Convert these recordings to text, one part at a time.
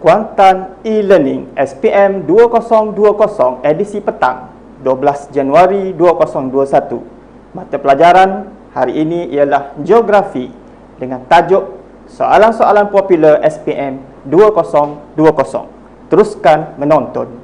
Kuantan e-learning SPM 2020 edisi petang 12 Januari 2021. Mata pelajaran hari ini ialah Geografi dengan tajuk Soalan-soalan popular SPM 2020. Teruskan menonton.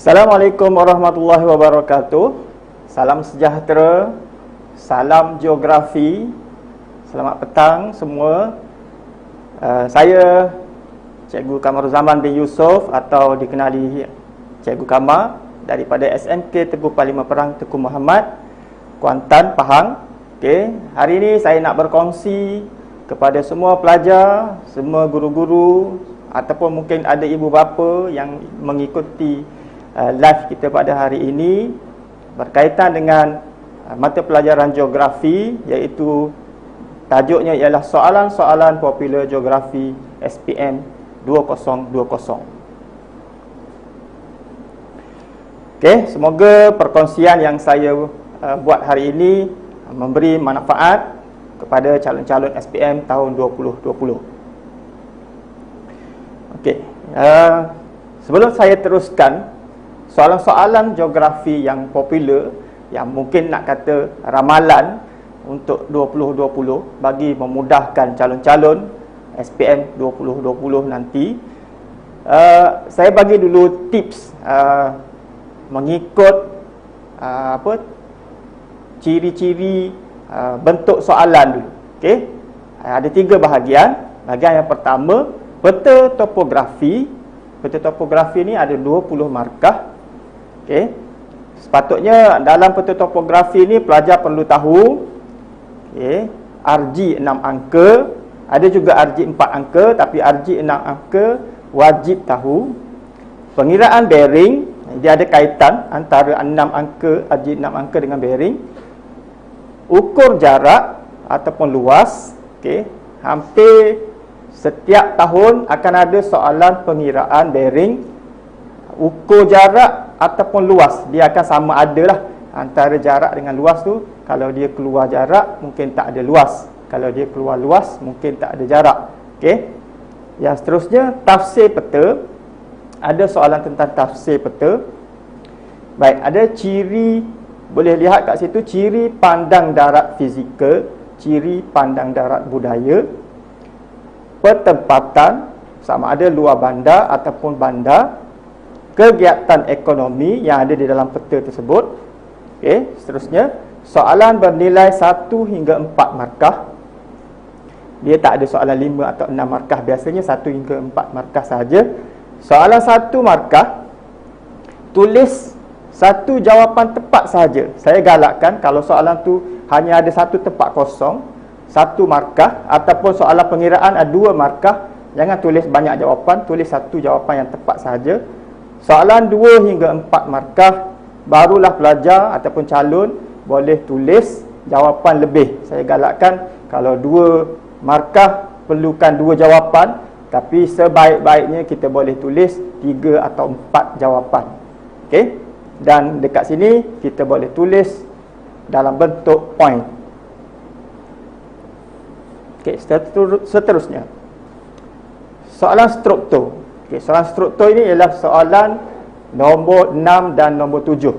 Assalamualaikum warahmatullahi wabarakatuh. Salam sejahtera, salam geografi. Selamat petang semua. Saya Cikgu Kamaruzaman bin Yusof atau dikenali Cikgu Kamar daripada SMK Teguh Parlimen Perang Tengku Muhammad, Kuantan, Pahang. Okey, hari ini saya nak berkongsi kepada semua pelajar, semua guru-guru ataupun mungkin ada ibu bapa yang mengikuti live kita pada hari ini berkaitan dengan mata pelajaran geografi, iaitu tajuknya ialah Soalan-soalan popular geografi SPM 2020. Okey, semoga perkongsian yang saya buat hari ini memberi manfaat kepada calon-calon SPM tahun 2020. Okey, sebelum saya teruskan soalan-soalan geografi yang popular, yang mungkin nak kata ramalan untuk 2020 bagi memudahkan calon-calon SPM 2020 nanti, saya bagi dulu tips mengikut ciri-ciri bentuk soalan dulu. Okey, ada 3 bahagian. Bahagian yang pertama, peta topografi. Peta topografi ni ada 20 markah. Okey, sepatutnya dalam peta topografi ni pelajar perlu tahu, okey, RG 6 angka, ada juga RG 4 angka, tapi RG 6 angka wajib tahu. Pengiraan bearing, dia ada kaitan antara 6 angka, RG 6 angka dengan bearing. Ukur jarak ataupun luas, okey, hampir setiap tahun akan ada soalan pengiraan bearing. Ukur jarak ataupun luas, dia akan sama adalah antara jarak dengan luas tu. Kalau dia keluar jarak, mungkin tak ada luas. Kalau dia keluar luas, mungkin tak ada jarak. Okey. Yang seterusnya, tafsir peta. Ada soalan tentang tafsir peta. Baik, ada ciri, boleh lihat kat situ, ciri pandang darat fizikal, ciri pandang darat budaya, pertempatan, sama ada luar bandar ataupun bandar, kegiatan ekonomi yang ada di dalam peta tersebut. Okey, seterusnya, soalan bernilai 1 hingga 4 markah. Dia tak ada soalan 5 atau 6 markah, biasanya 1 hingga 4 markah sahaja. Soalan 1 markah, tulis 1 jawapan tepat sahaja. Saya galakkan kalau soalan tu hanya ada 1 tempat kosong, 1 markah, ataupun soalan pengiraan ada 2 markah, jangan tulis banyak jawapan, tulis 1 jawapan yang tepat sahaja. Soalan 2 hingga 4 markah, barulah pelajar ataupun calon boleh tulis jawapan lebih. Saya galakkan kalau 2 markah perlukan 2 jawapan, tapi sebaik-baiknya kita boleh tulis 3 atau 4 jawapan. Okey? Dan dekat sini kita boleh tulis dalam bentuk point. Okey, seterusnya. Soalan struktur. Okey, soalan struktur ini ialah soalan nombor 6 dan nombor 7.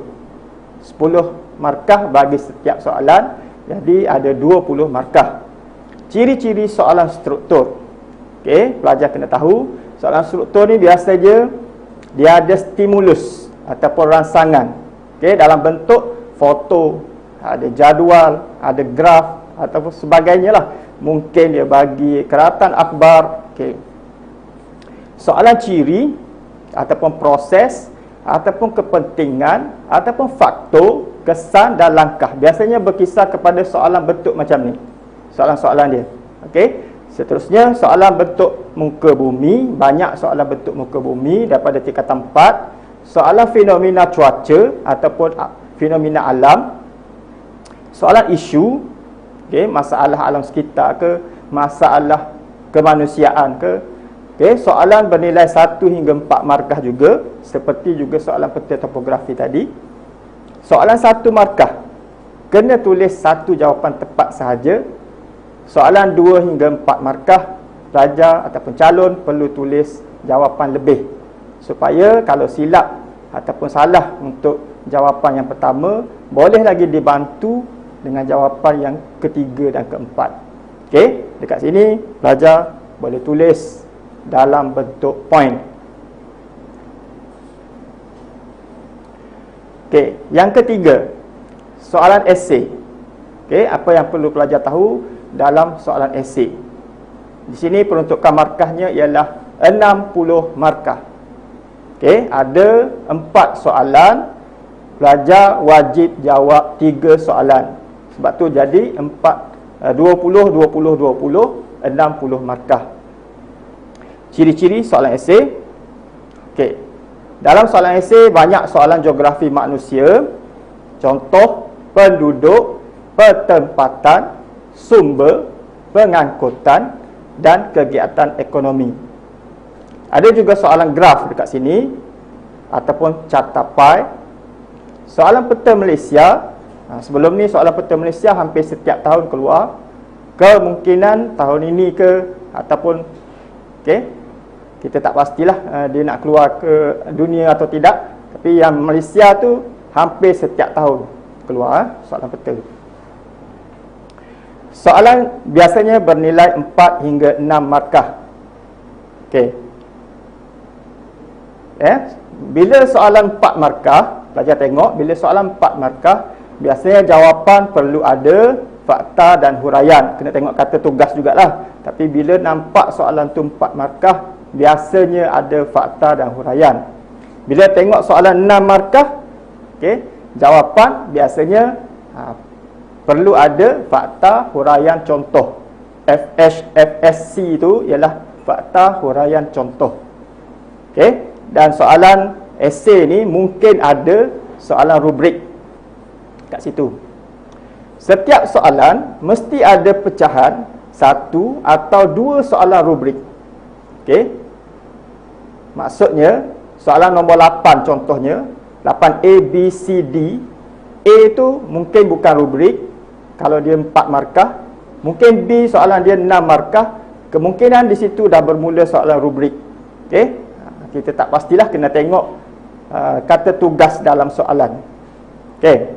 10 markah bagi setiap soalan. Jadi ada 20 markah. Ciri-ciri soalan struktur. Okey, pelajar kena tahu, soalan struktur ni biasanya dia ada stimulus ataupun rangsangan. Okey, dalam bentuk foto, ada jadual, ada graf ataupun sebagainya lah. Mungkin dia bagi keratan akhbar. Okey. Soalan ciri ataupun proses ataupun kepentingan ataupun faktor, kesan dan langkah biasanya berkisar kepada soalan bentuk macam ni. Soalan-soalan dia. Okey. Seterusnya soalan bentuk muka bumi, banyak soalan bentuk muka bumi daripada tingkatan 4. Soalan fenomena cuaca ataupun fenomena alam. Soalan isu, okey, masalah alam sekitar ke, masalah kemanusiaan ke. Okey, soalan bernilai 1 hingga 4 markah juga, seperti juga soalan peta topografi tadi. Soalan 1 markah, kena tulis 1 jawapan tepat sahaja. Soalan 2 hingga 4 markah, pelajar ataupun calon perlu tulis jawapan lebih, supaya kalau silap ataupun salah untuk jawapan yang pertama, boleh lagi dibantu dengan jawapan yang ketiga dan keempat. Okey, dekat sini pelajar boleh tulis dalam bentuk point. Okey, yang ketiga, soalan esei. Okey, apa yang perlu pelajar tahu dalam soalan esei? Di sini peruntukan markahnya ialah 60 markah. Okey, ada 4 soalan, pelajar wajib jawab 3 soalan. Sebab tu jadi 20 60 markah. Ciri-ciri soalan esei. Okey. Dalam soalan esei banyak soalan geografi manusia, contoh penduduk, pertempatan, sumber, pengangkutan dan kegiatan ekonomi. Ada juga soalan graf dekat sini ataupun catapai. Soalan peta Malaysia. Sebelum ni soalan peta Malaysia hampir setiap tahun keluar. Kemungkinan tahun ini ke ataupun okey, kita tak pastilah dia nak keluar ke dunia atau tidak. Tapi yang Malaysia tu hampir setiap tahun keluar soalan peta. Soalan biasanya bernilai 4 hingga 6 markah. Okey. Bila soalan 4 markah, pelajar tengok, bila soalan 4 markah, biasanya jawapan perlu ada fakta dan huraian. Kena tengok kata tugas jugalah. Tapi bila nampak soalan tu 4 markah, biasanya ada fakta dan huraian. Bila tengok soalan 6 markah, okey, jawapan biasanya perlu ada fakta, huraian, contoh. FSC itu ialah fakta, huraian, contoh. Okey, dan soalan esei ni mungkin ada soalan rubrik kat situ. Setiap soalan mesti ada pecahan 1 atau 2 soalan rubrik. Okey. Maksudnya soalan nombor 8 contohnya, 8A, B, C, D. A tu mungkin bukan rubrik kalau dia 4 markah. Mungkin B soalan dia 6 markah. Kemungkinan di situ dah bermula soalan rubrik. Okey. Kita tak pastilah, kena tengok kata tugas dalam soalan. Okey.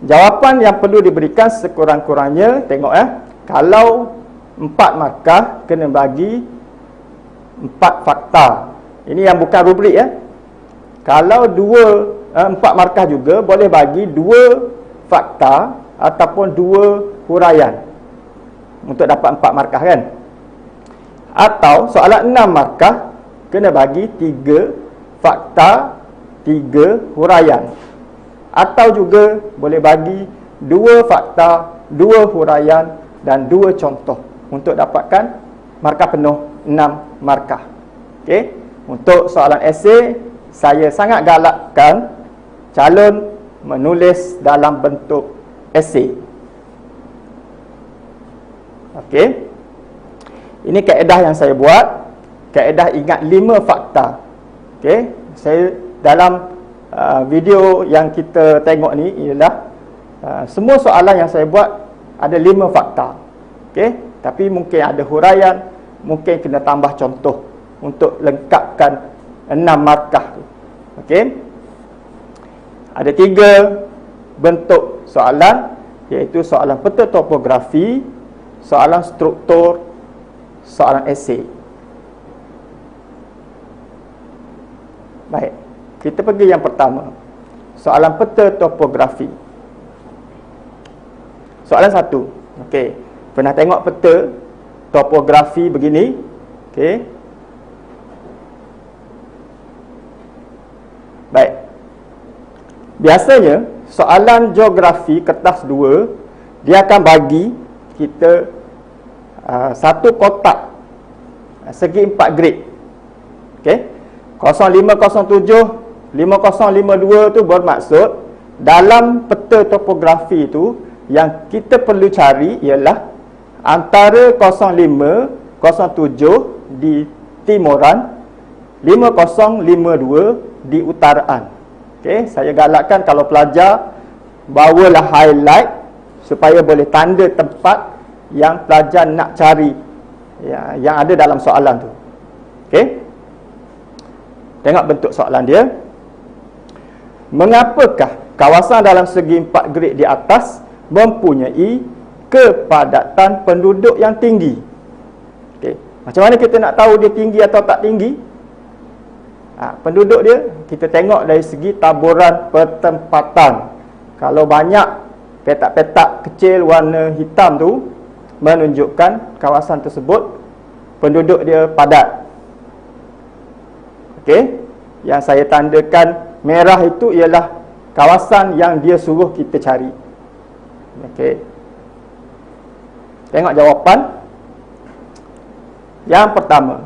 Jawapan yang perlu diberikan sekurang-kurangnya, tengok kalau 4 markah kena bagi 4 fakta. Ini yang bukan rubrik Kalau 4 markah juga boleh bagi 2 fakta ataupun 2 huraian untuk dapat 4 markah kan. Atau soalan 6 markah kena bagi 3 fakta, 3 huraian. Atau juga boleh bagi 2 fakta, 2 huraian dan 2 contoh untuk dapatkan markah penuh 6 markah. Okey, untuk soalan esei saya sangat galakkan calon menulis dalam bentuk esei. Okey. Ini kaedah yang saya buat. Kaedah ingat 5 fakta. Okey, saya dalam video yang kita tengok ni ialah semua soalan yang saya buat ada 5 fakta. Okey, tapi mungkin ada huraian, mungkin kena tambah contoh untuk lengkapkan 6 markah tu. Okey. Ada 3 bentuk soalan, iaitu soalan peta topografi, soalan struktur, soalan esei. Baik, kita pergi yang pertama. Soalan peta topografi. Soalan 1. Okey. Pernah tengok peta topografi begini? Okey. Baik. Biasanya soalan geografi kertas 2 dia akan bagi kita satu kotak segi 4 grid. Okey. 0507 5052 tu bermaksud dalam peta topografi tu yang kita perlu cari ialah antara 0507 di timuran, 5052 di utaraan. Okey, saya galakkan kalau pelajar bawalah highlight supaya boleh tanda tempat yang pelajar nak cari yang ada dalam soalan tu. Okey. Tengok bentuk soalan dia. Mengapakah kawasan dalam segi 4 grid di atas mempunyai kepadatan penduduk yang tinggi? Okey. Macam mana kita nak tahu dia tinggi atau tak tinggi? Penduduk dia kita tengok dari segi taburan pertempatan. Kalau banyak petak-petak kecil warna hitam tu menunjukkan kawasan tersebut penduduk dia padat. Okey, yang saya tandakan merah itu ialah kawasan yang dia suruh kita cari. Okey. Tengok jawapan. Yang pertama.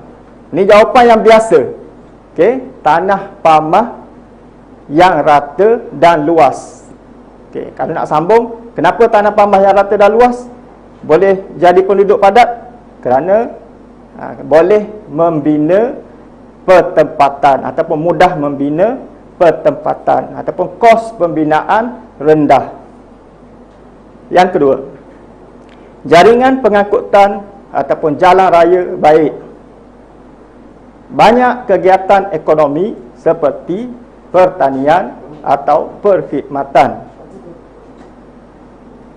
Ini jawapan yang biasa. Okey, tanah pamah yang rata dan luas. Okey, kalau nak sambung, kenapa tanah pamah yang rata dan luas boleh jadi penduduk padat? Kerana boleh membina pertempatan ataupun mudah membina pertempatan ataupun kos pembinaan rendah. Yang kedua, jaringan pengangkutan ataupun jalan raya baik. Banyak kegiatan ekonomi seperti pertanian atau perkhidmatan.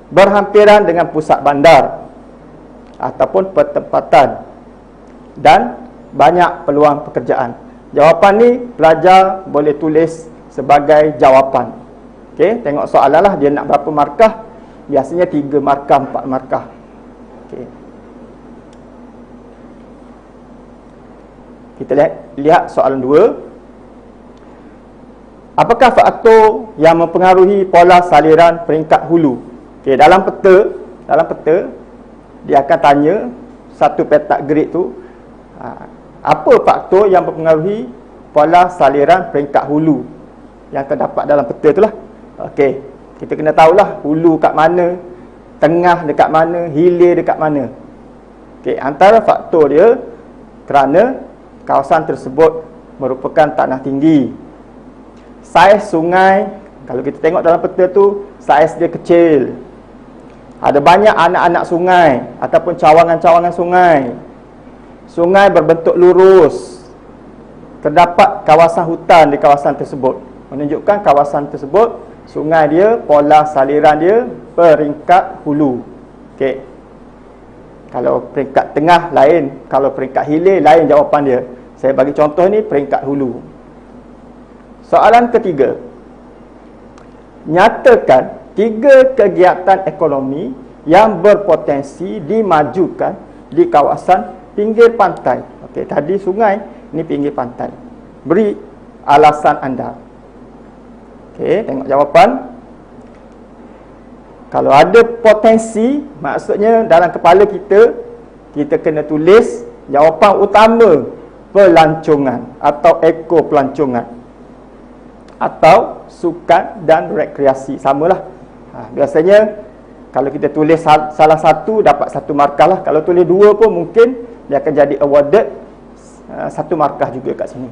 Berhampiran dengan pusat bandar ataupun pertempatan dan banyak peluang pekerjaan. Jawapan ni pelajar boleh tulis sebagai jawapan. Okey, tengok soalan lah dia nak berapa markah. Biasanya 3 markah, 4 markah. Okey. Kita lihat soalan 2. Apakah faktor yang mempengaruhi pola saliran peringkat hulu? Okey, dalam peta dia akan tanya satu petak grid tu, apa faktor yang mempengaruhi pola saliran peringkat hulu yang terdapat dalam peta tu lah. Okey, kita kena tahulah hulu kat mana, tengah dekat mana, hilir dekat mana. Okey, antara faktor dia kerana kawasan tersebut merupakan tanah tinggi. Saiz sungai, kalau kita tengok dalam peta tu, saiz dia kecil. Ada banyak anak-anak sungai ataupun cawangan-cawangan sungai. Sungai berbentuk lurus. Terdapat kawasan hutan di kawasan tersebut, menunjukkan kawasan tersebut sungai dia, pola saliran dia peringkat hulu. Okey. Kalau peringkat tengah lain, kalau peringkat hilir lain jawapan dia. Saya bagi contoh ni peringkat hulu. Soalan ketiga. Nyatakan 3 kegiatan ekonomi yang berpotensi dimajukan di kawasan pinggir pantai. Okey, tadi sungai, ini pinggir pantai. Beri alasan anda. Okey, tengok jawapan. Kalau ada potensi, maksudnya dalam kepala kita kena tulis jawapan utama pelancongan atau ekopelancongan atau sukan dan rekreasi. Samalah. Biasanya kalau kita tulis salah satu dapat 1 markah lah. Kalau tulis 2 pun mungkin dia akan jadi awarded 1 markah juga kat sini.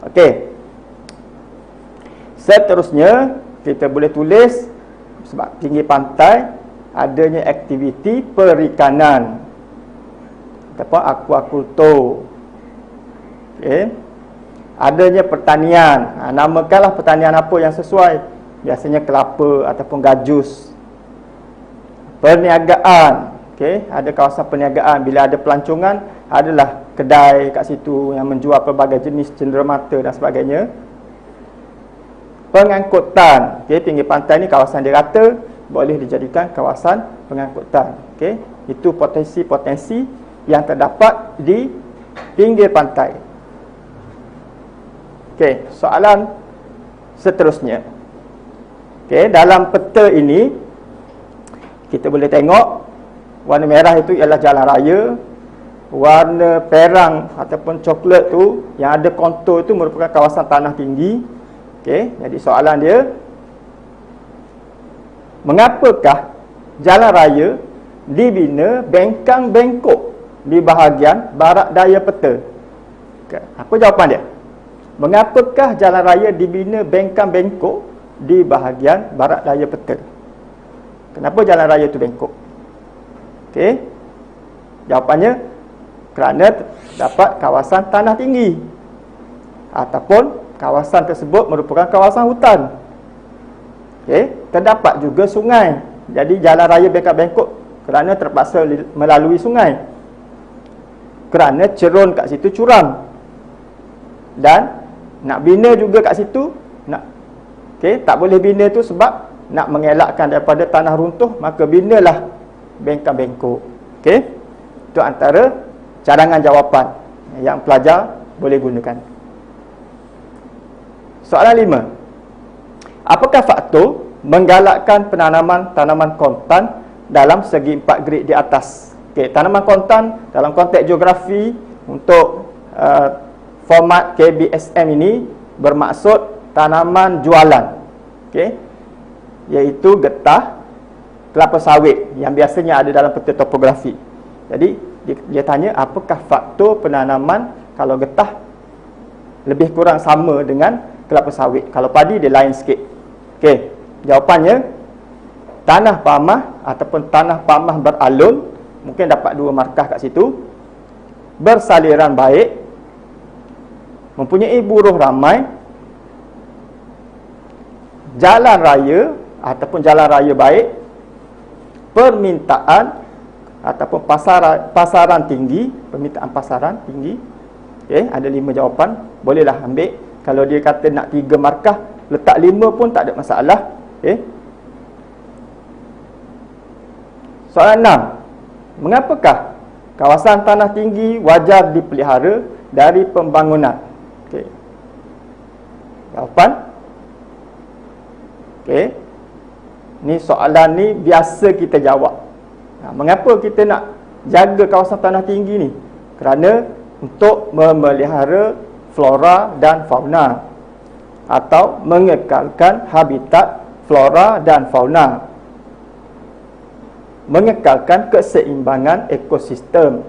Okey. Seterusnya kita boleh tulis sebab pinggir pantai adanya aktiviti perikanan ataupun aquacultur. Okey. Adanya pertanian. Namakanlah pertanian apa yang sesuai. Biasanya kelapa ataupun gajus. Perniagaan. Okey, ada kawasan perniagaan. Bila ada pelancongan, adalah kedai kat situ yang menjual pelbagai jenis cenderamata dan sebagainya. Pengangkutan. Okey, pinggir pantai ni kawasan dia rata, boleh dijadikan kawasan pengangkutan. Okey, itu potensi-potensi yang terdapat di pinggir pantai. Okey, soalan seterusnya. Okey, dalam peta ini kita boleh tengok warna merah itu ialah jalan raya, warna perang ataupun coklat tu yang ada kontur itu merupakan kawasan tanah tinggi. Okey, jadi soalan dia, mengapakah jalan raya dibina bengkang bengkok di bahagian barat daya peta? Okay. Apa jawapan dia? Mengapakah jalan raya dibina bengkang bengkok di bahagian barat daya peta? Kenapa jalan raya itu bengkok? Okey. Jawapannya kerana terdapat kawasan tanah tinggi ataupun kawasan tersebut merupakan kawasan hutan. Okey, terdapat juga sungai. Jadi jalan raya bengkak bengkok kerana terpaksa melalui sungai. Kerana cerun kat situ curam. Dan nak bina juga kat situ tak boleh bina tu sebab nak mengelakkan daripada tanah runtuh, maka binalah bengkak bengkok. Okey. Itu antara cadangan jawapan yang pelajar boleh gunakan. Soalan 5. Apakah faktor menggalakkan penanaman tanaman kontan dalam segi 4 grid di atas? Okey, tanaman kontan dalam konteks geografi untuk format KBSM ini bermaksud tanaman jualan. Okey, iaitu getah, kelapa sawit yang biasanya ada dalam peta topografi. Jadi dia tanya apakah faktor penanaman kalau getah lebih kurang sama dengan kelapa sawit. Kalau padi dia lain sikit. Okey, jawapannya tanah pamah ataupun tanah pamah beralun, mungkin dapat 2 markah kat situ. Bersaliran baik, mempunyai buruh ramai, jalan raya ataupun jalan raya baik, permintaan ataupun pasaran tinggi, permintaan pasaran tinggi. Okey, ada 5 jawapan. Bolehlah ambil. Kalau dia kata nak 3 markah, letak 5 pun tak ada masalah. Okey. Soalan 6. Mengapakah kawasan tanah tinggi wajar dipelihara dari pembangunan? Okey. Jawapan. Okey. Ni soalan ni biasa kita jawab. Mengapa kita nak jaga kawasan tanah tinggi ni? Kerana untuk memelihara flora dan fauna atau mengekalkan habitat flora dan fauna, mengekalkan keseimbangan ekosistem,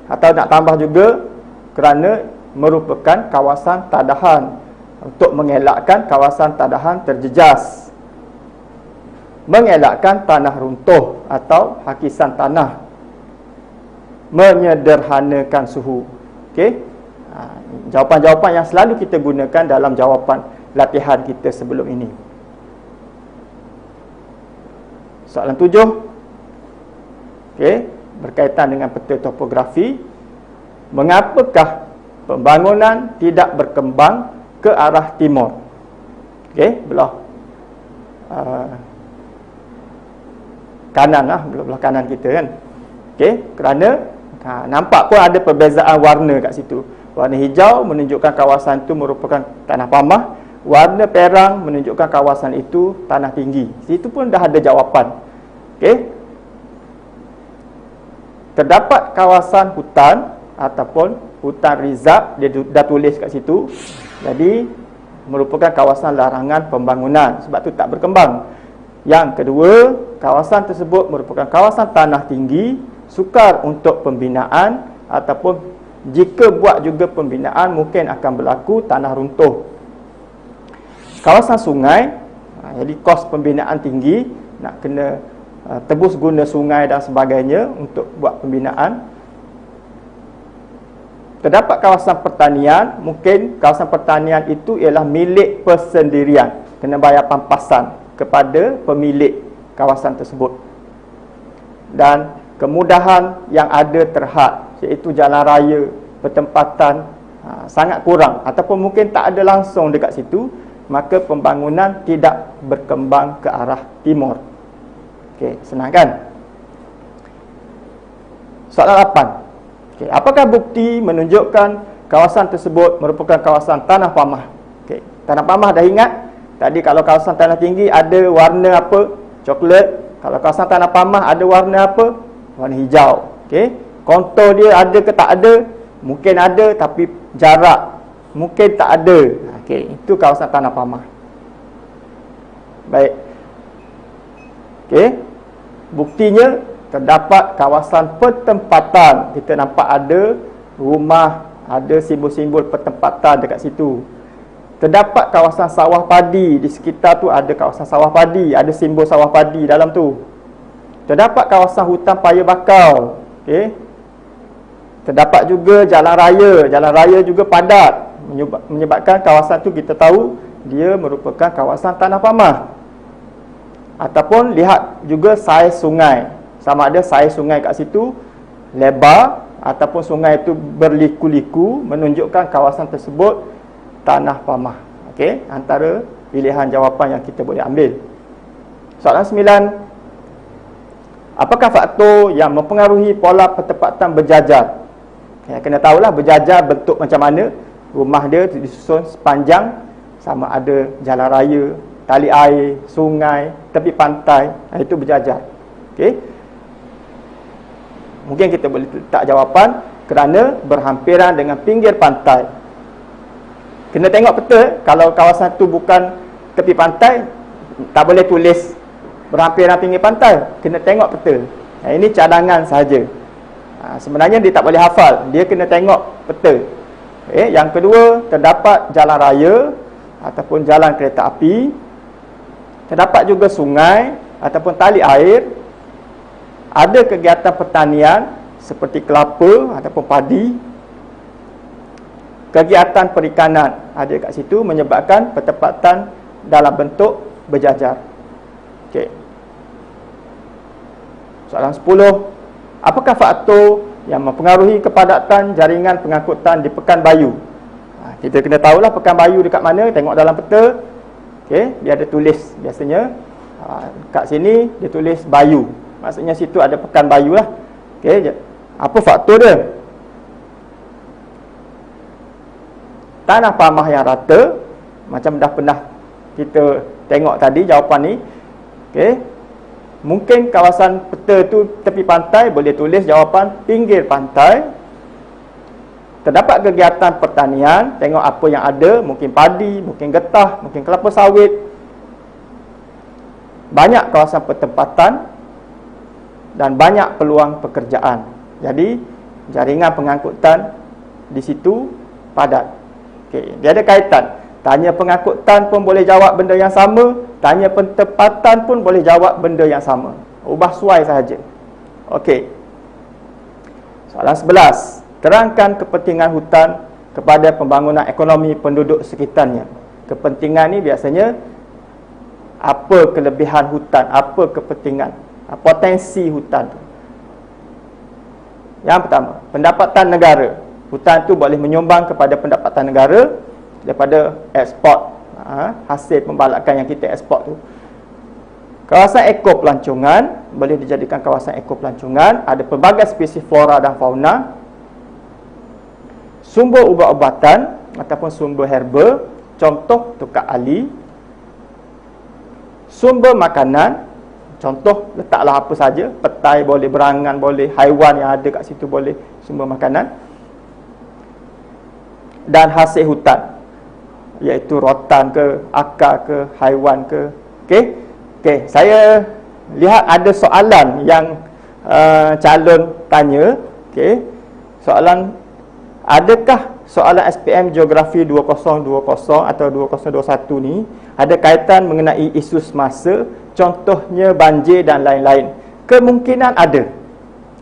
atau nak tambah juga kerana merupakan kawasan tadahan untuk mengelakkan kawasan tadahan terjejas, mengelakkan tanah runtuh atau hakisan tanah, menyederhanakan suhu. Okey, jawapan-jawapan yang selalu kita gunakan dalam jawapan latihan kita sebelum ini. Soalan 7. Okey, berkaitan dengan peta topografi. Mengapakah pembangunan tidak berkembang ke arah timur? Okey, belah kanan lah, belah kanan kita kan. Okey, kerana nampak pun ada perbezaan warna kat situ. Warna hijau menunjukkan kawasan itu merupakan tanah pamah, warna perang menunjukkan kawasan itu tanah tinggi. Situ pun dah ada jawapan. Okey. Terdapat kawasan hutan ataupun hutan rizab, dia dah tulis kat situ. Jadi merupakan kawasan larangan pembangunan, sebab tu tak berkembang. Yang kedua, kawasan tersebut merupakan kawasan tanah tinggi, sukar untuk pembinaan, ataupun jika buat juga pembinaan mungkin akan berlaku tanah runtuh. Kawasan sungai, jadi kos pembinaan tinggi, nak kena tebus guna sungai dan sebagainya untuk buat pembinaan. Terdapat kawasan pertanian, mungkin kawasan pertanian itu ialah milik persendirian, kena bayar pampasan kepada pemilik kawasan tersebut. Dan kemudahan yang ada terhad, iaitu jalan raya, pertempatan sangat kurang ataupun mungkin tak ada langsung dekat situ, maka pembangunan tidak berkembang ke arah timur. Okey, senang kan? Soalan 8. Okey, apakah bukti menunjukkan kawasan tersebut merupakan kawasan tanah pamah? Okey, tanah pamah dah ingat. Tadi kalau kawasan tanah tinggi ada warna apa? Coklat. Kalau kawasan tanah pamah ada warna apa? Warna hijau. Okey, kontur dia ada ke tak ada? Mungkin ada tapi jarak mungkin tak ada. Okey, itu kawasan tanah pamah. Baik. Okey. Buktinya terdapat kawasan pertempatan. Kita nampak ada rumah, ada simbol-simbol pertempatan dekat situ. Terdapat kawasan sawah padi, di sekitar tu ada kawasan sawah padi, ada simbol sawah padi dalam tu. Terdapat kawasan hutan paya bakau. Okey. Terdapat juga jalan raya juga padat, menyebabkan kawasan tu kita tahu dia merupakan kawasan tanah pamah. Ataupun lihat juga saiz sungai, sama ada saiz sungai kat situ lebar ataupun sungai itu berliku-liku, menunjukkan kawasan tersebut tanah pamah. Okey, antara pilihan jawapan yang kita boleh ambil. Soalan 9. Apakah faktor yang mempengaruhi pola pertempatan berjajar? Ya, kena tahulah berjajar bentuk macam mana. Rumah dia disusun sepanjang, sama ada jalan raya, tali air, sungai, tepi pantai, itu berjajar. Okey. Mungkin kita boleh letak jawapan kerana berhampiran dengan pinggir pantai. Kena tengok peta. Kalau kawasan tu bukan tepi pantai, tak boleh tulis berhampiran pinggir pantai. Kena tengok peta. Ini cadangan sahaja. Sebenarnya dia tak boleh hafal, dia kena tengok peta. Yang kedua, terdapat jalan raya ataupun jalan kereta api. Terdapat juga sungai ataupun tali air. Ada kegiatan pertanian seperti kelapa ataupun padi. Kegiatan perikanan ada kat situ, menyebabkan pertempatan dalam bentuk berjajar. Okey. Soalan 10. Apakah faktor yang mempengaruhi kepadatan jaringan pengangkutan di Pekanbayu? Kita kena tahulah Pekanbayu dekat mana, tengok dalam peta. Okey, dia ada tulis biasanya. Kat sini dia tulis Bayu. Maksudnya situ ada Pekanbayu lah. Okey, apa faktor dia? Tanah pamah yang rata, macam dah pernah kita tengok tadi jawapan ni. Okey. Mungkin kawasan peta tu tepi pantai, boleh tulis jawapan pinggir pantai. Terdapat kegiatan pertanian, tengok apa yang ada, mungkin padi, mungkin getah, mungkin kelapa sawit. Banyak kawasan pertempatan dan banyak peluang pekerjaan. Jadi jaringan pengangkutan di situ padat. Okey, dia ada kaitan. Tanya pengangkutan pun boleh jawab benda yang sama, tanya pertempatan pun boleh jawab benda yang sama. Ubah suai sahaja. Okey. Soalan 11. Terangkan kepentingan hutan kepada pembangunan ekonomi penduduk sekitarnya. Kepentingan ni biasanya apa kelebihan hutan, apa kepentingan, potensi hutan tu. Yang pertama, pendapatan negara. Hutan tu boleh menyumbang kepada pendapatan negara daripada ekspor, hasil pembalakan yang kita ekspor tu. Kawasan ekopelancongan boleh dijadikan kawasan ekopelancongan, ada pelbagai spesies flora dan fauna. Sumber ubat-ubatan ataupun sumber herba, contoh tukar ali. Sumber makanan, contoh letaklah apa saja, petai boleh, berangan boleh, haiwan yang ada kat situ boleh, sumber makanan. Dan hasil hutan, iaitu rotan ke, akar ke, haiwan ke. Okey. Okey, saya lihat ada soalan yang calon tanya. Okey. Soalan adakah soalan SPM Geografi 2020 atau 2021 ni ada kaitan mengenai isu semasa, contohnya banjir dan lain-lain? Kemungkinan ada.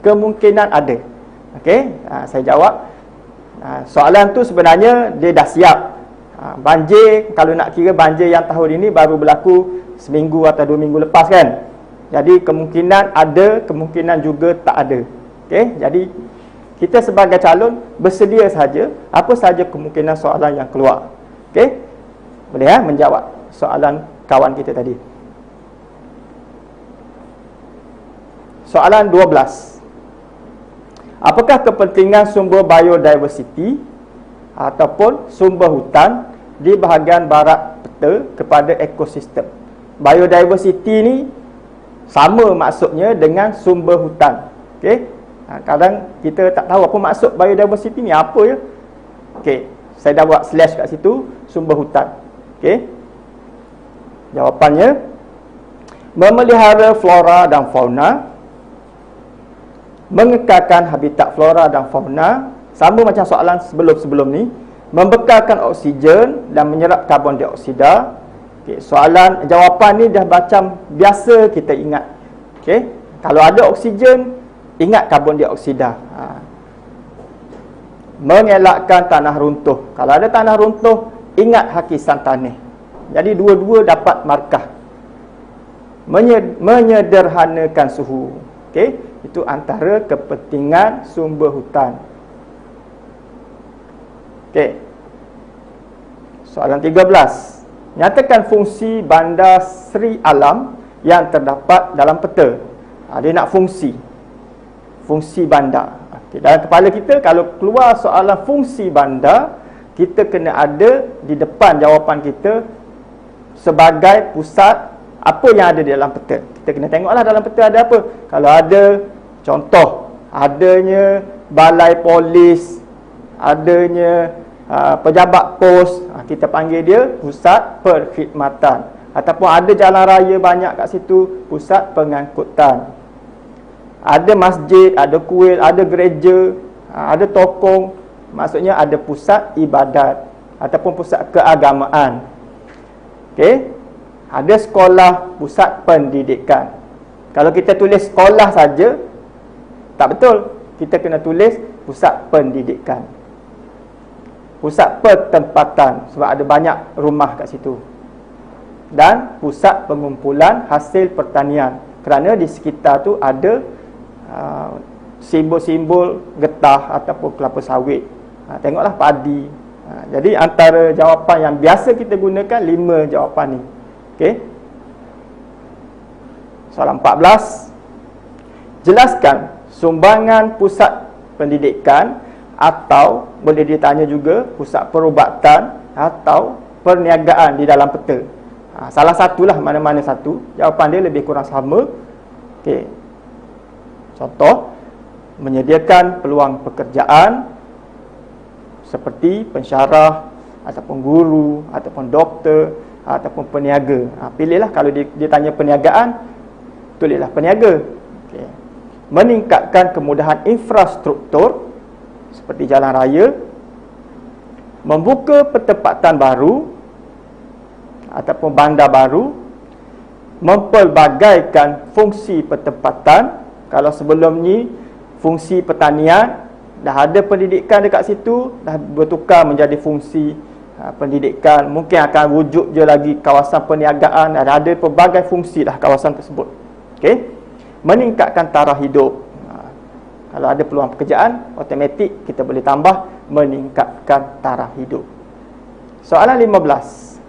Kemungkinan ada. Okey, saya jawab. Soalan tu sebenarnya dia dah siap. Banjir, kalau nak kira banjir yang tahun ini baru berlaku seminggu atau 2 minggu lepas kan. Jadi kemungkinan ada, kemungkinan juga tak ada. Okey, jadi kita sebagai calon bersedia saja apa sahaja kemungkinan soalan yang keluar. Okey, boleh menjawab soalan kawan kita tadi. Soalan 12. Apakah kepentingan sumber biodiversity ataupun sumber hutan di bahagian barat peta kepada ekosistem? Biodiversity ni sama maksudnya dengan sumber hutan. Okey, kadang kita tak tahu apa maksud biodiversity ni apa ya. Okey, saya dah buat slash kat situ, sumber hutan. Okey, jawapannya memelihara flora dan fauna, mengekalkan habitat flora dan fauna, sama macam soalan sebelum-sebelum ni, membekalkan oksigen dan menyerap karbon dioksida. Okay, soalan jawapan ni dah macam biasa kita ingat. Okay, kalau ada oksigen, ingat karbon dioksida. Mengelakkan tanah runtuh. Kalau ada tanah runtuh, ingat hakisan tanah. Jadi dua-dua dapat markah. Menyederhanakan suhu. Okay, itu antara kepentingan sumber hutan. Okey. Soalan 13. Nyatakan fungsi bandar Sri Alam yang terdapat dalam peta. Dia nak fungsi. Fungsi bandar. Okey, dalam kepala kita kalau keluar soalan fungsi bandar, kita kena ada di depan jawapan kita sebagai pusat apa yang ada di dalam peta. Kita kena tengoklah dalam peta ada apa. Kalau ada contoh, adanya balai polis, adanya pejabat pos, kita panggil dia pusat perkhidmatan. Ataupun ada jalan raya banyak kat situ, pusat pengangkutan. Ada masjid, ada kuil, ada gereja, ada tokong, maksudnya ada pusat ibadat ataupun pusat keagamaan. Okey, ada sekolah, pusat pendidikan. Kalau kita tulis sekolah saja tak betul. Kita kena tulis pusat pendidikan, pusat pertempatan, sebab ada banyak rumah kat situ. Dan pusat pengumpulan hasil pertanian, kerana di sekitar tu ada simbol-simbol getah ataupun kelapa sawit. Tengoklah padi. Jadi antara jawapan yang biasa kita gunakan 5 jawapan ni. Okey. Soalan 14. Jelaskan sumbangan pusat pendidikan atau boleh ditanya juga pusat perubatan atau perniagaan di dalam peta. Salah satulah, mana-mana satu. Jawapan dia lebih kurang sama. Okey. Contoh, menyediakan peluang pekerjaan seperti pensyarah ataupun guru ataupun doktor ataupun peniaga. Pilihlah, kalau dia tanya perniagaan, tulislah peniaga. Okay. Meningkatkan kemudahan infrastruktur seperti jalan raya, membuka pertempatan baru ataupun bandar baru, mempelbagaikan fungsi pertempatan. Kalau sebelum ni fungsi pertanian, dah ada pendidikan dekat situ, dah bertukar menjadi fungsi pendidikan, mungkin akan wujud je lagi kawasan perniagaan, ada pelbagai fungsi dah kawasan tersebut. Okey. Meningkatkan taraf hidup. Kalau ada peluang pekerjaan, automatik kita boleh tambah meningkatkan taraf hidup. Soalan 15.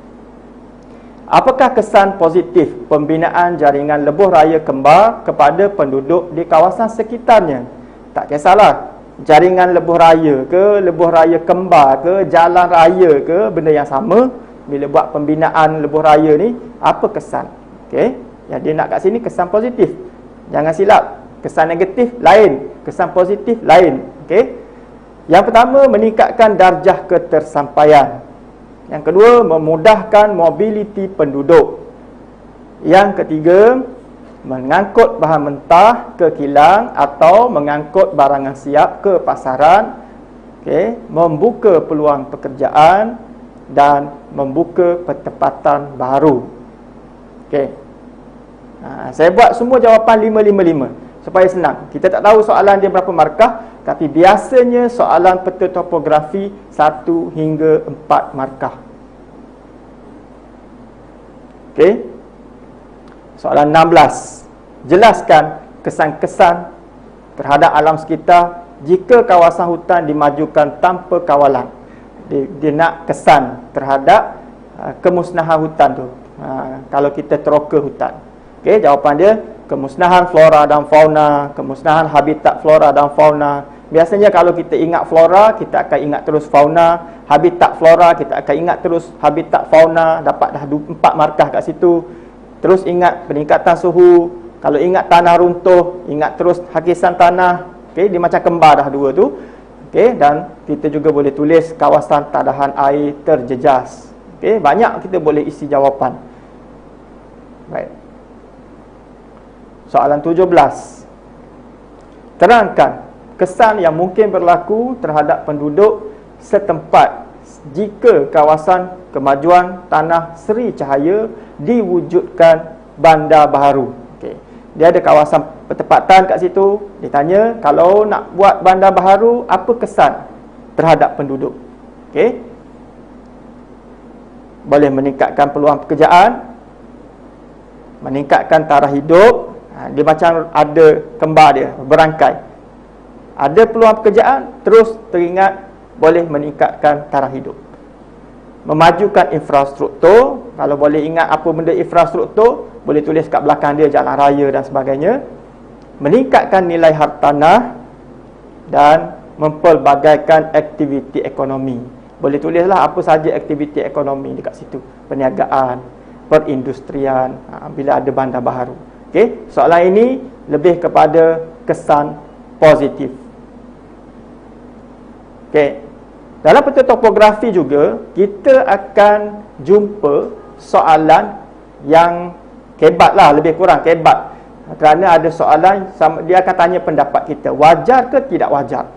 Apakah kesan positif pembinaan jaringan lebuh raya kembar kepada penduduk di kawasan sekitarnya? Tak kisahlah jaringan lebuh raya ke, lebuh raya kembar ke, jalan raya ke, benda yang sama. Bila buat pembinaan lebuh raya ni, apa kesan? Okey, yang dia nak kat sini kesan positif. Jangan silap, kesan negatif lain, kesan positif lain. Okey. Yang pertama, meningkatkan darjah ketersampaian. Yang kedua, memudahkan mobiliti penduduk. Yang ketiga, mengangkut bahan mentah ke kilang atau mengangkut barangan siap ke pasaran. membuka peluang pekerjaan dan membuka penempatan baru. Saya buat semua jawapan 5 supaya senang. Kita tak tahu soalan dia berapa markah, tapi biasanya soalan peta topografi 1 hingga 4 markah. Soalan 16. Jelaskan kesan-kesan terhadap alam sekitar jika kawasan hutan dimajukan tanpa kawalan. Dia nak kesan terhadap kemusnahan hutan tu. Kalau kita teroka hutan. Jawapan dia kemusnahan flora dan fauna, kemusnahan habitat flora dan fauna. Biasanya kalau kita ingat flora, kita akan ingat terus fauna. Habitat flora, kita akan ingat terus habitat fauna. Dapat dah 4 markah kat situ. Terus ingat peningkatan suhu. Kalau ingat tanah runtuh, ingat terus hakisan tanah. Dia macam kembar dah 2 tu. Dan kita juga boleh tulis kawasan tadahan air terjejas. Banyak kita boleh isi jawapan. Baik. Soalan 17. Terangkan kesan yang mungkin berlaku terhadap penduduk setempat jika kawasan kemajuan tanah Seri Cahaya diwujudkan bandar baharu. Dia ada kawasan pertempatan kat situ. Dia tanya, kalau nak buat bandar baharu, apa kesan terhadap penduduk? Boleh meningkatkan peluang pekerjaan, meningkatkan taraf hidup. Dia macam ada kembar dia, berangkai. Ada peluang pekerjaan, terus teringat boleh meningkatkan taraf hidup. Memajukan infrastruktur. Kalau boleh ingat apa benda infrastruktur, boleh tulis kat belakang dia jalan raya dan sebagainya. Meningkatkan nilai hartanah dan mempelbagaikan aktiviti ekonomi. Boleh tulislah apa saja aktiviti ekonomi dekat situ. Perniagaan, perindustrian, bila ada bandar baharu. Soalan ini lebih kepada kesan positif. Dalam peta topografi juga, kita akan jumpa soalan yang kebat lah, lebih kurang kebat. Kerana ada soalan, dia akan tanya pendapat kita, wajar ke tidak wajar.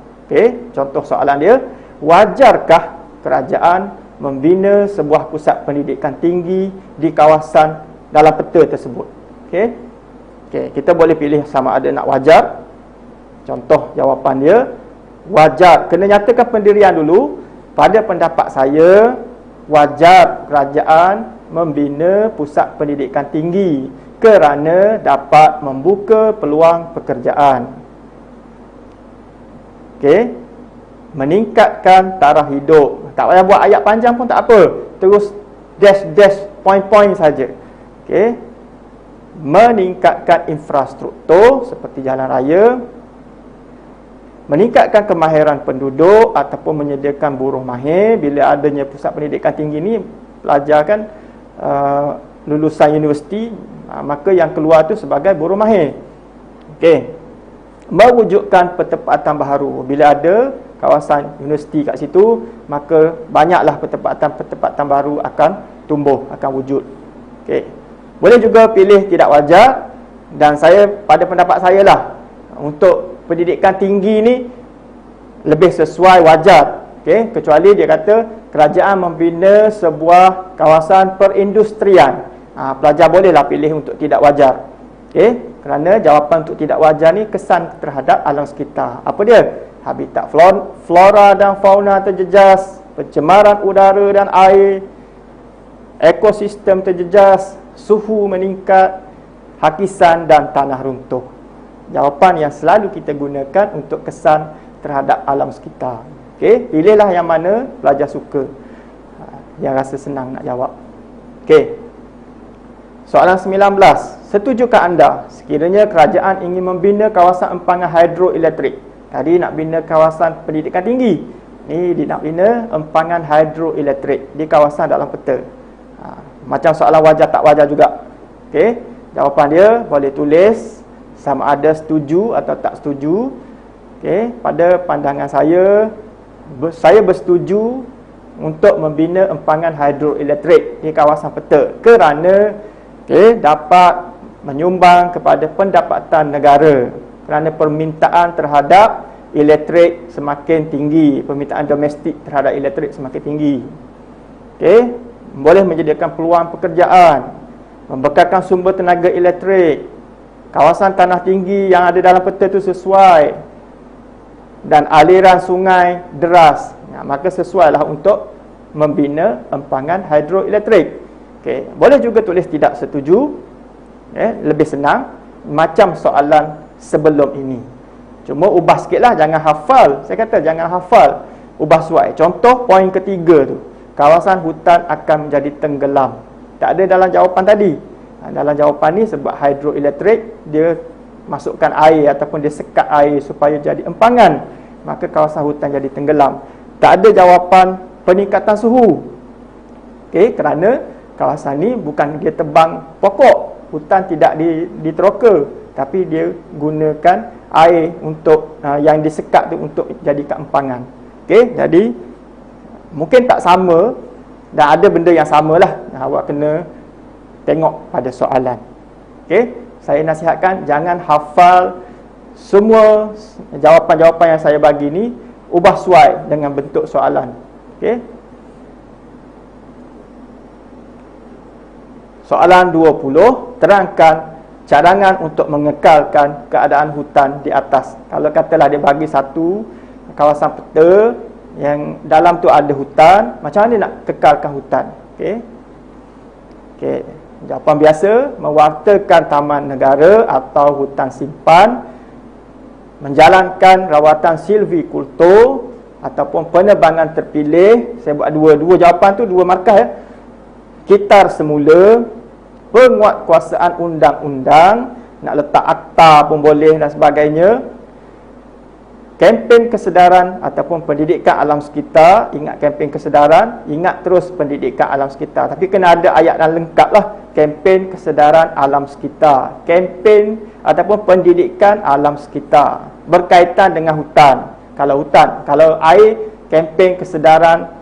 Contoh soalan dia, wajarkah kerajaan membina sebuah pusat pendidikan tinggi di kawasan dalam peta tersebut? Kita boleh pilih sama ada nak wajar. Contoh jawapan dia, wajar. Kena nyatakan pendirian dulu. Pada pendapat saya, wajar kerajaan membina pusat pendidikan tinggi kerana dapat membuka peluang pekerjaan. Meningkatkan taraf hidup. Tak payah buat ayat panjang pun tak apa. Terus dash point saja. Meningkatkan infrastruktur seperti jalan raya, meningkatkan kemahiran penduduk ataupun menyediakan buruh mahir. Bila adanya pusat pendidikan tinggi ni, pelajar kan lulusan universiti, maka yang keluar tu sebagai buruh mahir. Mewujudkan pertempatan baharu. Bila ada kawasan universiti kat situ, maka banyaklah pertempatan baru akan tumbuh, akan wujud. Boleh juga pilih tidak wajar. Dan saya, pada pendapat saya lah, untuk pendidikan tinggi ni lebih sesuai wajar. Kecuali dia kata kerajaan membina sebuah kawasan perindustrian. Pelajar bolehlah pilih untuk tidak wajar. Kerana jawapan untuk tidak wajar ni kesan terhadap alam sekitar. Apa dia? Habitat flora dan fauna terjejas, pencemaran udara dan air, ekosistem terjejas, suhu meningkat, hakisan dan tanah runtuh. Jawapan yang selalu kita gunakan untuk kesan terhadap alam sekitar. Pilihlah yang mana pelajar suka, yang rasa senang nak jawab. Soalan 19. Setujukah anda sekiranya kerajaan ingin membina kawasan empangan hidroelektrik? Tadi nak bina kawasan pendidikan tinggi, ni dia nak bina empangan hidroelektrik di kawasan dalam peta. Macam soalan wajar tak wajar juga. Jawapan dia boleh tulis sama ada setuju atau tak setuju. Pada pandangan saya bersetuju untuk membina empangan hidroelektrik di kawasan peta kerana dapat menyumbang kepada pendapatan negara, kerana permintaan terhadap elektrik semakin tinggi, permintaan domestik terhadap elektrik semakin tinggi. Okey, boleh menyediakan peluang pekerjaan, membekalkan sumber tenaga elektrik, kawasan tanah tinggi yang ada dalam peta itu sesuai, dan aliran sungai deras, maka sesuailah untuk membina empangan hidroelektrik. Okey, boleh juga tulis tidak setuju, lebih senang macam soalan sebelum ini. Cuma ubah sikitlah, jangan hafal. Saya kata jangan hafal, ubah suai. Contoh poin ketiga tu, kawasan hutan akan menjadi tenggelam. Tak ada dalam jawapan tadi. Dalam jawapan ni sebab hidroelektrik, dia masukkan air ataupun dia sekat air supaya jadi empangan, maka kawasan hutan jadi tenggelam. Tak ada jawapan peningkatan suhu. Okey, kerana kawasan ni bukan dia tebang pokok, hutan tidak diteroka, tapi dia gunakan air untuk yang disekat tu untuk jadikan empangan. Okey, jadi mungkin tak sama, dan ada benda yang samalah. Awak kena tengok pada soalan. Okey, saya nasihatkan jangan hafal semua jawapan-jawapan yang saya bagi ni, ubah suai dengan bentuk soalan. Okey. Soalan 20, terangkan cadangan untuk mengekalkan keadaan hutan di atas. Kalau katalah dia bagi satu kawasan peta yang dalam tu ada hutan, macam mana nak kekalkan hutan? Okey. Okey, jawapan biasa, mewartakan taman negara atau hutan simpan, menjalankan rawatan silvikultur ataupun penebangan terpilih. Saya buat dua jawapan tu, dua markah ya. Kitar semula, penguatkuasaan undang-undang, nak letak akta pun boleh dan sebagainya. Kempen kesedaran ataupun pendidikan alam sekitar. Ingat kempen kesedaran, ingat terus pendidikan alam sekitar. Tapi kena ada ayat yang lengkap lah. Kempen kesedaran alam sekitar, kempen ataupun pendidikan alam sekitar, berkaitan dengan hutan. Kalau hutan, kalau air, kempen kesedaran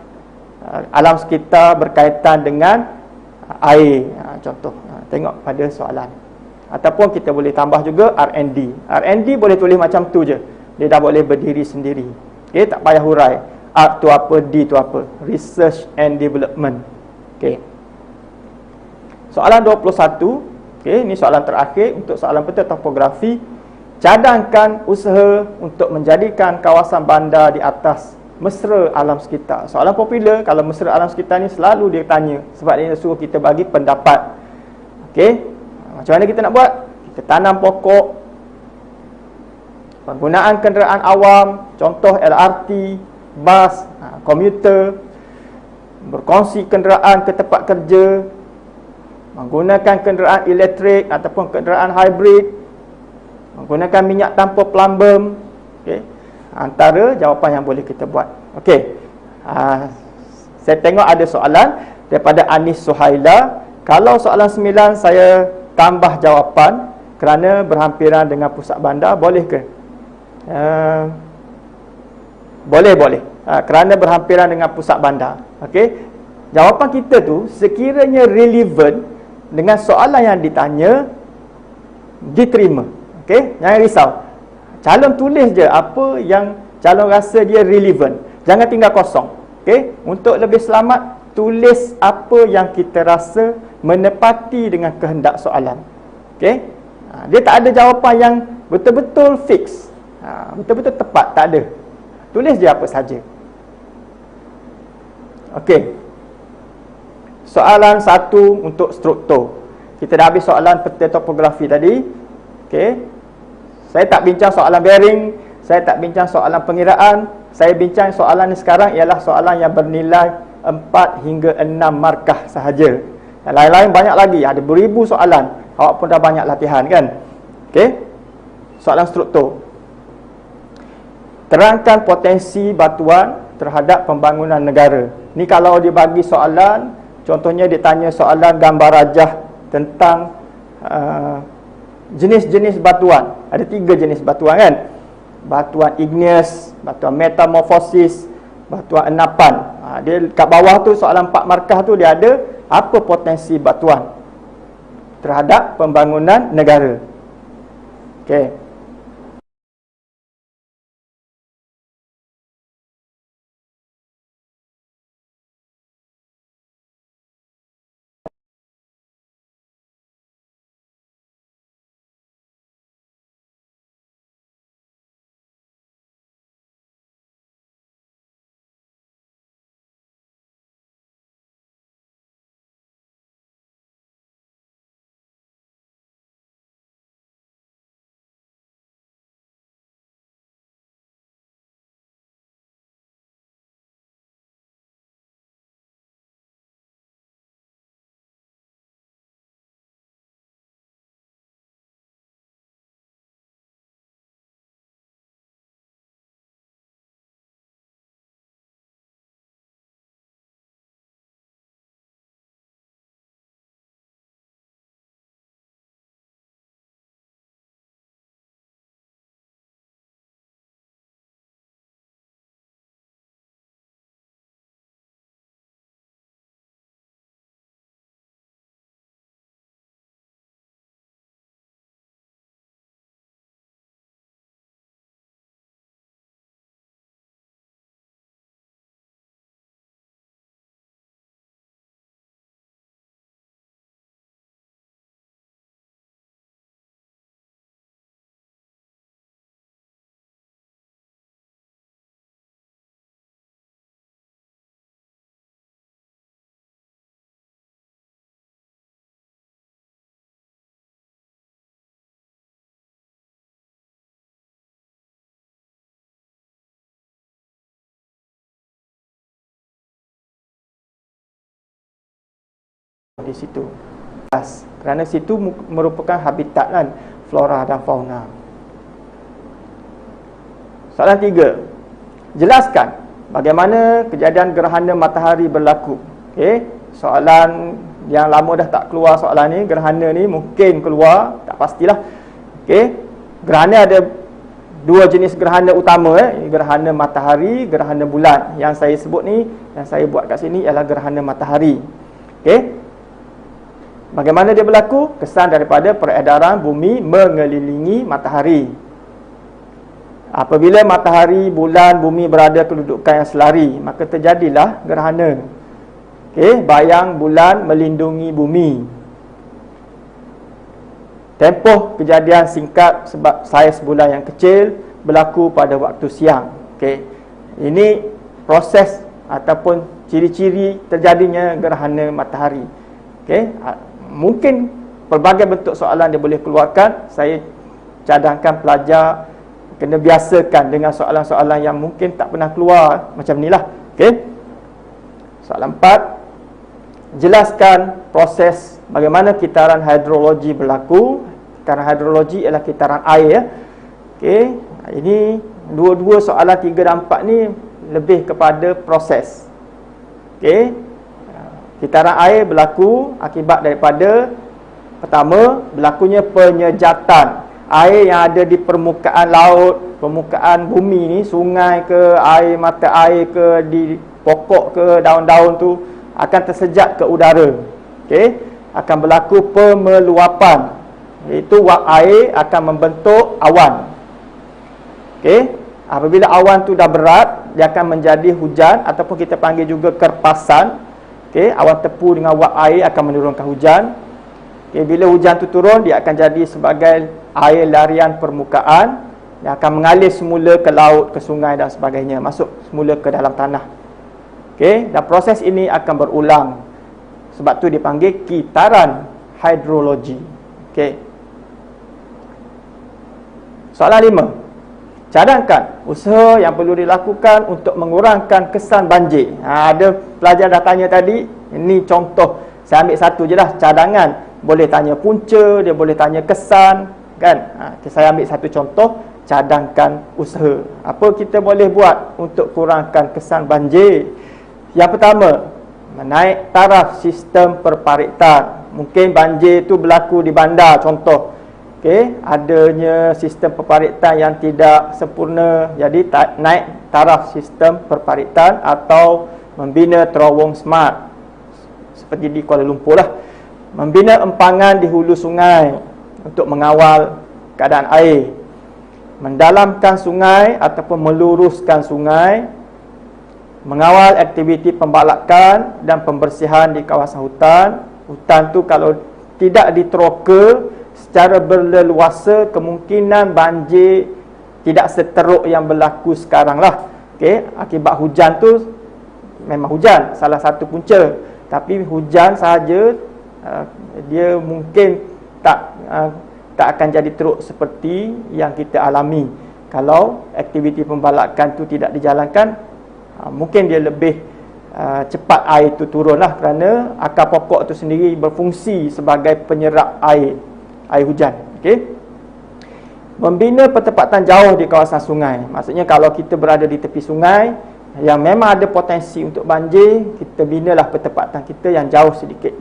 alam sekitar berkaitan dengan air. Contoh, tengok pada soalan. Ataupun kita boleh tambah juga R&D. R&D boleh tulis macam tu je, dia dah boleh berdiri sendiri. Okay, tak payah hurai R tu apa, D tu apa. Research and Development. Okay. Soalan 21. Okay, ini soalan terakhir untuk soalan peta topografi. Cadangkan usaha untuk menjadikan kawasan bandar di atas mesra alam sekitar. Soalan popular, kalau mesra alam sekitar ni selalu dia tanya, sebab dia suruh kita bagi pendapat. Okey, macam mana kita nak buat? Kita tanam pokok, penggunaan kenderaan awam, contoh LRT, bas, komuter, berkongsi kenderaan ke tempat kerja, menggunakan kenderaan elektrik ataupun kenderaan hybrid, menggunakan minyak tanpa plumbum. Okey, antara jawapan yang boleh kita buat. Okey, saya tengok ada soalan daripada Anis Suhaila. Kalau soalan 9 saya tambah jawapan kerana berhampiran dengan pusat bandar, boleh ke? Boleh. Kerana berhampiran dengan pusat bandar. Okey, jawapan kita tu sekiranya relevan dengan soalan yang ditanya, diterima. Okey, jangan risau. Calon tulis je apa yang calon rasa dia relevan. Jangan tinggal kosong. Okey, untuk lebih selamat, tulis apa yang kita rasa menepati dengan kehendak soalan. Okey, dia tak ada jawapan yang betul-betul fix, betul-betul tepat, tak ada. Tulis je apa saja. Okey, soalan 1 untuk struktur. Kita dah habis soalan peta topografi tadi. Okey, saya tak bincang soalan bearing, saya tak bincang soalan pengiraan. Saya bincang soalan ni sekarang ialah soalan yang bernilai 4 hingga 6 markah sahaja. Yang lain-lain banyak lagi, ada beribu soalan. Awak pun dah banyak latihan kan? Okey, soalan struktur. Terangkan potensi batuan terhadap pembangunan negara. Ni kalau dia bagi soalan, contohnya dia tanya soalan gambar rajah tentang jenis-jenis batuan. Ada 3 jenis batuan kan? Batuan igneous, batuan metamorfosis, batuan enapan. Dia kat bawah tu soalan 4 markah tu dia ada apa potensi batuan terhadap pembangunan negara. Okey. di situ. Kerana situ merupakan habitat kan, flora dan fauna. Soalan 3. Jelaskan bagaimana kejadian gerhana matahari berlaku. Okey, soalan yang lama dah tak keluar soalan ni. Gerhana ni mungkin keluar, tak pastilah. Okey, gerhana ada dua jenis gerhana utama, gerhana matahari, gerhana bulan. Yang saya sebut ni, yang saya buat kat sini ialah gerhana matahari. Okey, bagaimana dia berlaku? Kesan daripada peredaran bumi mengelilingi matahari. Apabila matahari, bulan, bumi berada kedudukan yang selari, maka terjadilah gerhana. Okey, bayang bulan melindungi bumi. Tempoh kejadian singkat sebab saiz bulan yang kecil, berlaku pada waktu siang. Okey, ini proses ataupun ciri-ciri terjadinya gerhana matahari. Okey, mungkin pelbagai bentuk soalan dia boleh keluarkan. Saya cadangkan pelajar kena biasakan dengan soalan-soalan yang mungkin tak pernah keluar macam ni lah. Okey, soalan 4. Jelaskan proses bagaimana kitaran hidrologi berlaku. Kitaran hidrologi ialah kitaran air ya. Okey, ini dua-dua soalan 3 dan 4 ni lebih kepada proses. Okey, kitaran air berlaku akibat daripada pertama, berlakunya penyejatan air yang ada di permukaan laut, permukaan bumi ni, sungai ke, air mata air ke, di pokok ke, daun-daun tu akan tersejat ke udara. Okey, akan berlaku pemeluapan, iaitu wap air akan membentuk awan. Okey, apabila awan tu dah berat, dia akan menjadi hujan ataupun kita panggil juga kerpasan. Okey, awan tepu dengan wap air akan menurunkan hujan. Okey, bila hujan tu turun, dia akan jadi sebagai air larian permukaan yang akan mengalir semula ke laut, ke sungai dan sebagainya, masuk semula ke dalam tanah. Okey, dan proses ini akan berulang. Sebab tu dipanggil kitaran hidrologi. Okey. Soalan 5. Cadangkan usaha yang perlu dilakukan untuk mengurangkan kesan banjir. Ada pelajar dah tanya tadi. Ini contoh. Saya ambil satu je lah, cadangan. Boleh tanya punca, dia boleh tanya kesan, kan? Saya ambil satu contoh, cadangkan usaha. Apa kita boleh buat untuk kurangkan kesan banjir? Yang pertama, menaik taraf sistem perparitan. Mungkin banjir itu berlaku di bandar, contoh. Okey, adanya sistem perparitan yang tidak sempurna, jadi naik taraf sistem perparitan atau membina terowong smart seperti di Kuala Lumpur lah. Membina empangan di hulu sungai untuk mengawal keadaan air. Mendalamkan sungai ataupun meluruskan sungai. Mengawal aktiviti pembalakan dan pembersihan di kawasan hutan. Hutan tu kalau tidak diteroka secara berleluasa, kemungkinan banjir tidak seteruk yang berlaku sekarang lah. Okey, akibat hujan tu memang hujan, salah satu punca. Tapi hujan sahaja dia mungkin tak akan jadi teruk seperti yang kita alami. Kalau aktiviti pembalakan tu tidak dijalankan, mungkin dia lebih cepat air itu turun lah, kerana akar pokok itu sendiri berfungsi sebagai penyerap air hujan. Okey, membina pertempatan jauh di kawasan sungai. Maksudnya kalau kita berada di tepi sungai yang memang ada potensi untuk banjir, kita binalah pertempatan kita yang jauh sedikit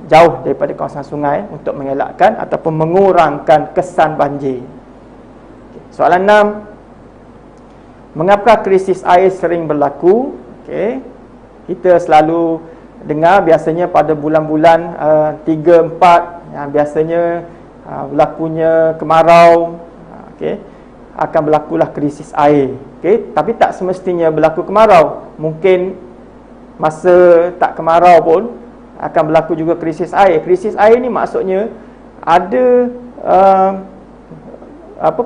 jauh daripada kawasan sungai untuk mengelakkan ataupun mengurangkan kesan banjir. Soalan 6. Mengapa krisis air sering berlaku? Okey, kita selalu dengar biasanya pada bulan-bulan 3-4 yang biasanya berlakunya kemarau. Okey, akan berlakulah krisis air. Okey, tapi tak semestinya berlaku kemarau. Mungkin masa tak kemarau pun akan berlaku juga krisis air. Krisis air ni maksudnya ada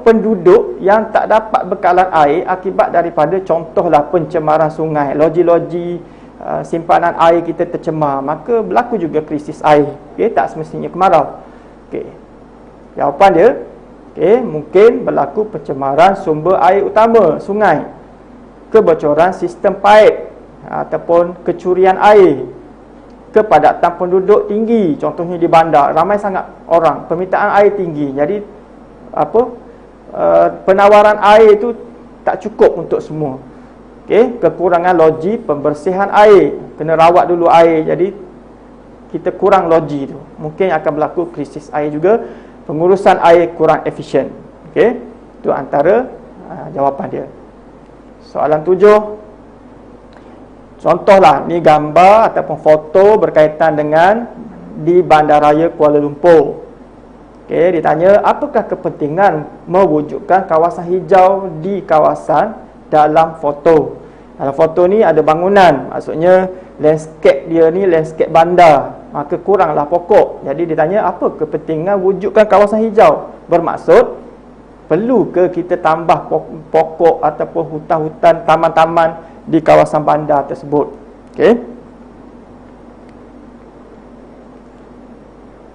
penduduk yang tak dapat bekalan air akibat daripada contohlah pencemaran sungai, loji-loji simpanan air kita tercemar, maka berlaku juga krisis air. Okey, tak semestinya kemarau. Okey, jawapan dia, okey, mungkin berlaku pencemaran sumber air utama sungai, kebocoran sistem paip ataupun kecurian air, kepadatan penduduk tinggi, contohnya di bandar ramai sangat orang, permintaan air tinggi, jadi penawaran air itu tak cukup untuk semua. Okey, kekurangan loji pembersihan air, kena rawat dulu air, jadi kita kurang loji tu, mungkin akan berlaku krisis air juga, pengurusan air kurang efisien. Okey, itu antara jawapan dia. Soalan 7, contohlah ni gambar ataupun foto berkaitan dengan di Bandaraya Kuala Lumpur. Okey, ditanya apakah kepentingan mewujudkan kawasan hijau di kawasan dalam foto. Dalam foto ni ada bangunan, maksudnya landscape dia ni landscape bandar, maka kuranglah pokok. Jadi ditanya apa kepentingan wujudkan kawasan hijau? Bermaksud perlu ke kita tambah pokok ataupun hutan-hutan, taman-taman di kawasan bandar tersebut. Okey.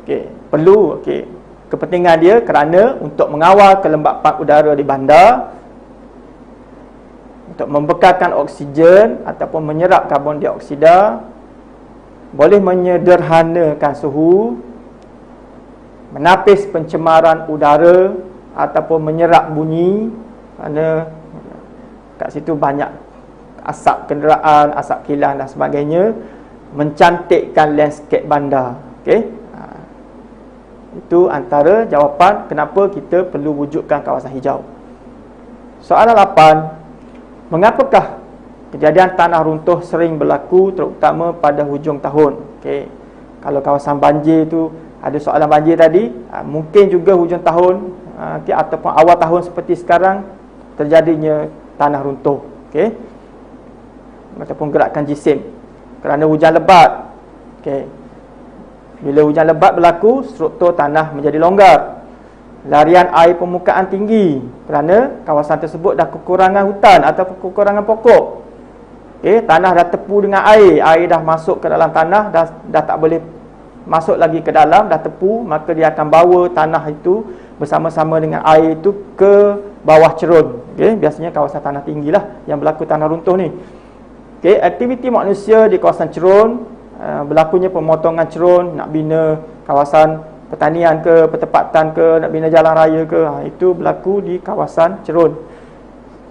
Okey, perlu. Okey. Kepentingan dia kerana untuk mengawal kelembapan udara di bandar, untuk membekalkan oksigen ataupun menyerap karbon dioksida, boleh menyederhanakan suhu, menapis pencemaran udara ataupun menyerap bunyi, kerana kat situ banyak asap kenderaan, asap kilang dan sebagainya, mencantikkan landscape bandar. Okey, itu antara jawapan kenapa kita perlu wujudkan kawasan hijau. Soalan 8, mengapakah kejadian tanah runtuh sering berlaku terutama pada hujung tahun? Okey, kalau kawasan banjir tu ada soalan banjir tadi, mungkin juga hujung tahun ataupun awal tahun seperti sekarang terjadinya tanah runtuh. Okey, ataupun gerakan jisim kerana hujan lebat. Okey, bila hujan lebat berlaku, struktur tanah menjadi longgar, larian air permukaan tinggi kerana kawasan tersebut dah kekurangan hutan ataupun kekurangan pokok. Okey, tanah dah tepu dengan air dah masuk ke dalam tanah, dah tak boleh masuk lagi ke dalam, dah tepu, maka dia akan bawa tanah itu bersama-sama dengan air itu ke bawah cerun. Okey, biasanya kawasan tanah tinggilah yang berlaku tanah runtuh ni. Okey, aktiviti manusia di kawasan cerun, berlakunya pemotongan cerun, nak bina kawasan pertanian ke, pertempatan ke, nak bina jalan raya ke, itu berlaku di kawasan cerun.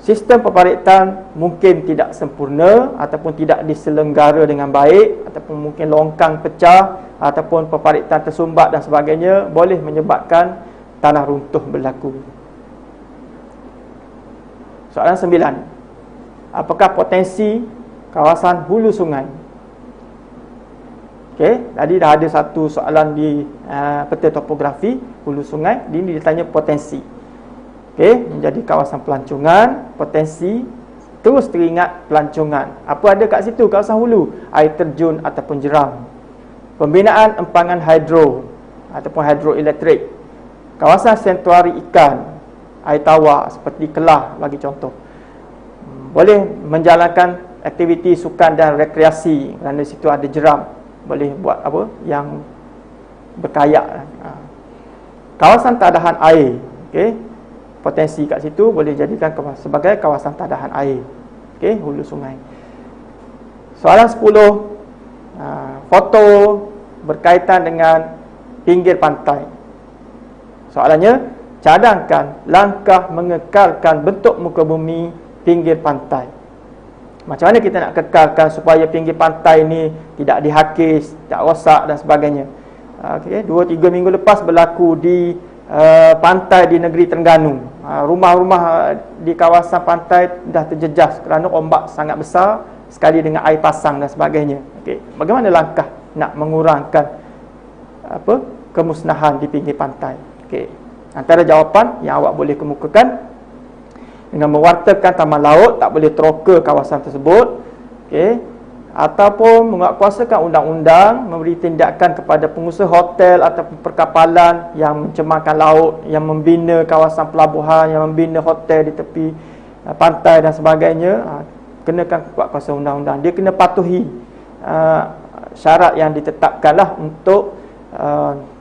Sistem peparitan mungkin tidak sempurna ataupun tidak diselenggara dengan baik, ataupun mungkin longkang pecah ataupun peparitan tersumbat dan sebagainya, boleh menyebabkan tanah runtuh berlaku. Soalan 9, apakah potensi kawasan hulu sungai? Okey, tadi dah ada satu soalan di peta topografi hulu sungai, ini ditanya potensi. Okey, menjadi kawasan pelancongan, potensi, terus teringat pelancongan. Apa ada kat situ kawasan hulu? Air terjun ataupun jeram. Pembinaan empangan hidro ataupun hidroelektrik. Kawasan sentuari ikan, air tawar seperti Kelah bagi contoh. Boleh menjalankan aktiviti sukan dan rekreasi kerana situ ada jeram, boleh buat apa yang berkayak. Kawasan tadahan air, okey, potensi kat situ boleh jadikan sebagai kawasan tadahan air. Okey, hulu sungai. Soalan 10, foto berkaitan dengan pinggir pantai. Soalannya, cadangkan langkah mengekalkan bentuk muka bumi pinggir pantai. Macam mana kita nak kekalkan supaya pinggir pantai ni tidak dihakis, tak rosak dan sebagainya. Okey, 2-3 minggu lepas berlaku di pantai di negeri Terengganu. Rumah-rumah di kawasan pantai dah terjejas kerana ombak sangat besar sekali dengan air pasang dan sebagainya. Okey, bagaimana langkah nak mengurangkan kemusnahan di pinggir pantai? Okey, antara jawapan yang awak boleh kemukakan dengan mewartakan taman laut, tak boleh teroka kawasan tersebut. Okey, ataupun menguatkuasakan undang-undang memberi tindakan kepada pengusaha hotel ataupun perkapalan yang mencemarkan laut, yang membina kawasan pelabuhan, yang membina hotel di tepi pantai dan sebagainya. Kenakan kuat kuasa undang-undang. Dia kena patuhi syarat yang ditetapkanlah untuk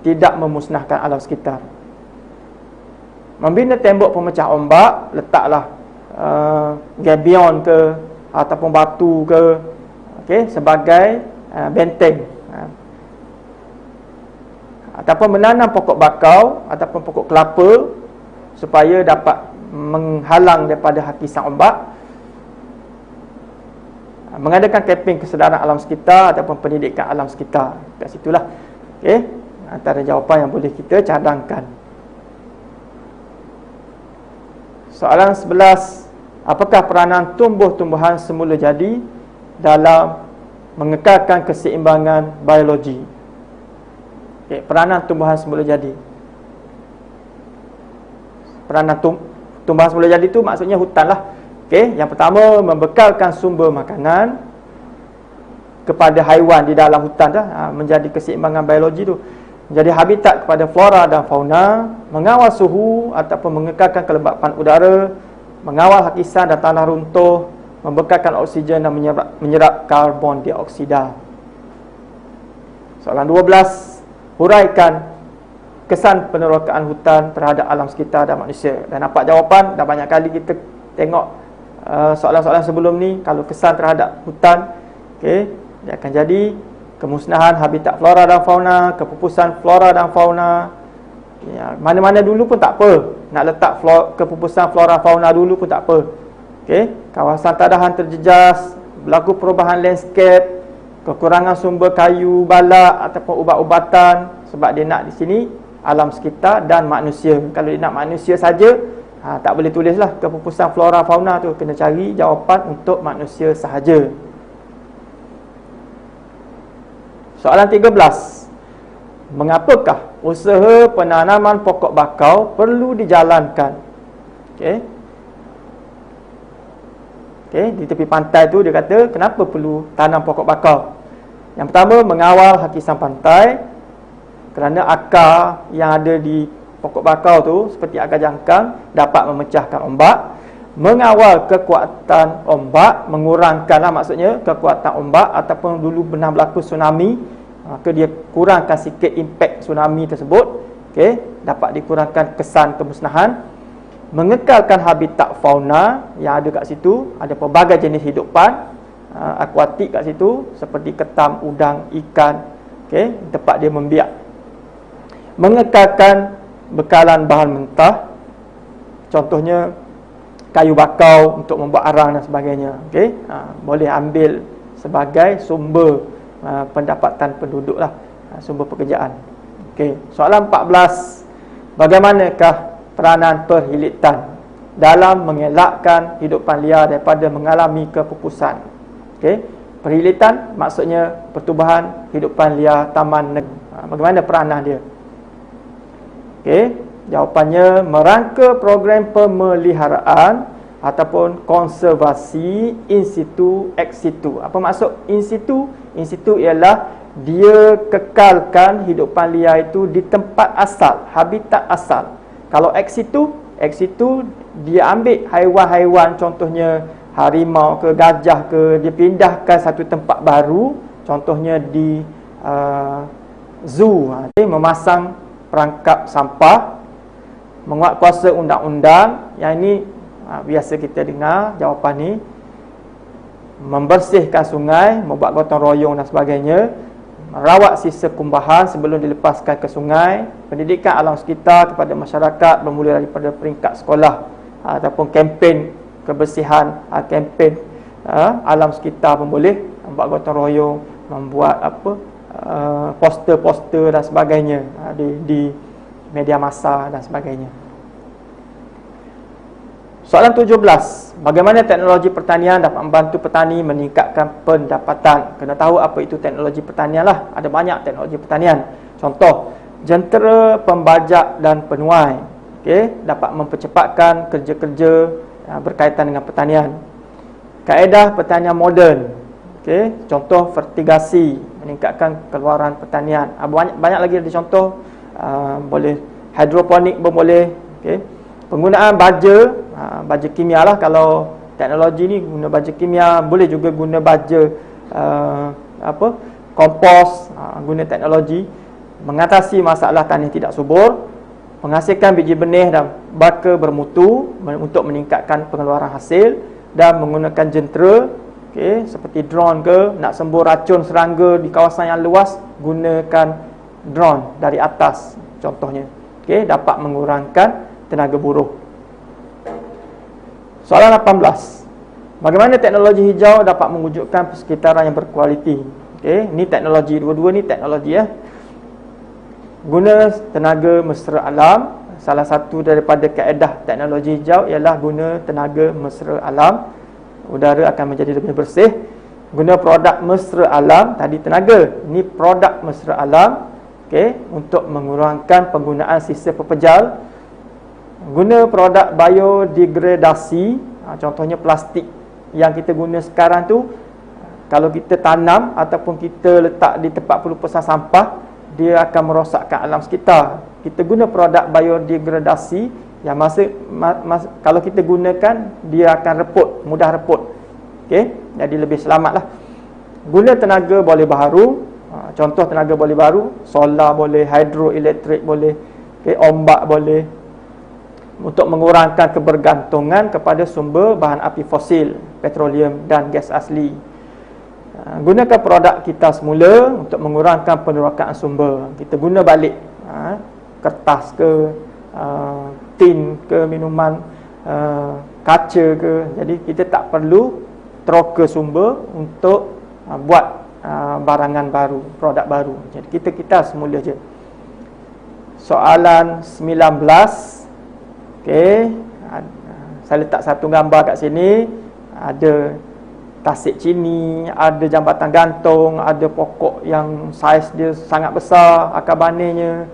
tidak memusnahkan alam sekitar. Membina tembok pemecah ombak, letaklah gabion ke ataupun batu ke, okey, sebagai benteng. ataupun menanam pokok bakau ataupun pokok kelapa supaya dapat menghalang daripada hakisan ombak. Mengadakan kempen kesedaran alam sekitar ataupun pendidikan alam sekitar. Kat situlah. Okey, antara jawapan yang boleh kita cadangkan. Soalan 11, apakah peranan tumbuh-tumbuhan semula jadi dalam mengekalkan keseimbangan biologi? Okay, peranan tumbuhan semula jadi. Peranan tumbuhan semula jadi itu maksudnya hutan lah. Okay, yang pertama, membekalkan sumber makanan kepada haiwan di dalam hutan dah, menjadi keseimbangan biologi tu. Menjadi habitat kepada flora dan fauna, mengawal suhu ataupun mengekalkan kelembapan udara, mengawal hakisan dan tanah runtuh, membekalkan oksigen dan menyerap karbon dioksida. Soalan 12, huraikan kesan penerokaan hutan terhadap alam sekitar dan manusia. Dan nampak jawapan, dah banyak kali kita tengok soalan-soalan sebelum ni. Kalau kesan terhadap hutan, okay, dia akan jadi kemusnahan habitat flora dan fauna, kepupusan flora dan fauna. Ya, mana-mana dulu pun tak apa. Nak letak kepupusan flora fauna dulu pun tak apa. Okay, kawasan tadahan terjejas, berlaku perubahan landscape, kekurangan sumber kayu, balak ataupun ubat-ubatan. Sebab dia nak di sini alam sekitar dan manusia. Kalau dia nak manusia saja, tak boleh tulislah kepupusan flora fauna tu. Kena cari jawapan untuk manusia sahaja. Soalan 13, mengapakah usaha penanaman pokok bakau perlu dijalankan? Okey, di tepi pantai tu dia kata kenapa perlu tanam pokok bakau. Yang pertama, mengawal hakisan pantai, kerana akar yang ada di pokok bakau tu seperti akar jangkang dapat memecahkan ombak. Mengawal kekuatan ombak, mengurangkanlah maksudnya kekuatan ombak ataupun dulu pernah berlaku tsunami, maka dia kurangkan sikit impak tsunami tersebut. Okey, dapat dikurangkan kesan kemusnahan. Mengekalkan habitat fauna yang ada kat situ, ada pelbagai jenis hidupan akuatik kat situ seperti ketam, udang, ikan. Okey, tempat dia membiak. Mengekalkan bekalan bahan mentah, contohnya kayu bakau untuk membuat arang dan sebagainya. Okey, boleh ambil sebagai sumber pendapatan penduduk lah, sumber pekerjaan. Okey, soalan 14, bagaimanakah peranan perhilitan dalam mengelakkan hidupan liar daripada mengalami kepupusan? Okey, perhilitan maksudnya pertubuhan hidupan liar taman negeri. Bagaimana peranan dia? Okey, jawapannya merangka program pemeliharaan ataupun konservasi in situ ex situ. Apa maksud in situ? In situ ialah dia kekalkan hidupan liar itu di tempat asal, habitat asal. Kalau ex situ dia ambil haiwan-haiwan, contohnya harimau ke gajah ke, dia pindahkan satu tempat baru, contohnya di zoo. Memasang perangkap sampah, menguatkuasa undang-undang. Yang ini biasa kita dengar jawapan ni. Membersihkan sungai, membuat gotong royong dan sebagainya. Merawat sisa kumbahan sebelum dilepaskan ke sungai. Pendidikan alam sekitar kepada masyarakat bermula daripada peringkat sekolah, ataupun kempen kebersihan, kempen alam sekitar pun boleh. Membuat gotong royong, membuat poster-poster dan sebagainya di media massa dan sebagainya. Soalan 17, bagaimana teknologi pertanian dapat membantu petani meningkatkan pendapatan? Kena tahu apa itu teknologi pertanian lah. Ada banyak teknologi pertanian. Contoh, jentera pembajak dan penuai. Okey, dapat mempercepatkan kerja-kerja berkaitan dengan pertanian. Kaedah pertanian moden. Okey, contoh fertigasi, meningkatkan keluaran pertanian. Banyak lagi ada contoh. Boleh hidroponik pun boleh. Okey, penggunaan baja kimia lah. Kalau teknologi ni guna baja kimia, boleh juga guna baja kompos, guna teknologi. Mengatasi masalah tanah tidak subur, menghasilkan biji benih dan baka bermutu untuk meningkatkan pengeluaran hasil, dan menggunakan jentera, seperti drone ke, nak sembur racun serangga di kawasan yang luas, gunakan drone dari atas contohnya. Okey, dapat mengurangkan tenaga buruh. Soalan 18. Bagaimana teknologi hijau dapat mewujudkan persekitaran yang berkualiti? Okey, ni teknologi, dua-dua ni teknologi ya. Guna tenaga mesra alam. Salah satu daripada kaedah teknologi hijau ialah guna tenaga mesra alam. Udara akan menjadi lebih bersih. Guna produk mesra alam, tadi tenaga, ni produk mesra alam, okey, untuk mengurangkan penggunaan sisa pepejal. Guna produk biodegradasi, contohnya plastik yang kita guna sekarang tu, kalau kita tanam ataupun kita letak di tempat pelupasan sampah, dia akan merosakkan alam sekitar. Kita guna produk biodegradasi yang kalau kita gunakan, dia akan reput, mudah reput. Okey, jadi lebih selamatlah. Guna tenaga boleh baharu, contoh tenaga boleh baharu, solar boleh, hidroelektrik boleh, okey, ombak boleh, untuk mengurangkan kebergantungan kepada sumber bahan api fosil, petroleum dan gas asli. Gunakan produk kita semula untuk mengurangkan penerokaan sumber. Kita guna balik kertas ke, tin ke, minuman kaca ke. Jadi kita tak perlu throw ke sumber untuk buat barangan baru, produk baru. Jadi kita semula je. Soalan 19. Okey, saya letak satu gambar kat sini. Ada tasik cini, ada jambatan gantung, ada pokok yang saiz dia sangat besar, akar banirnya.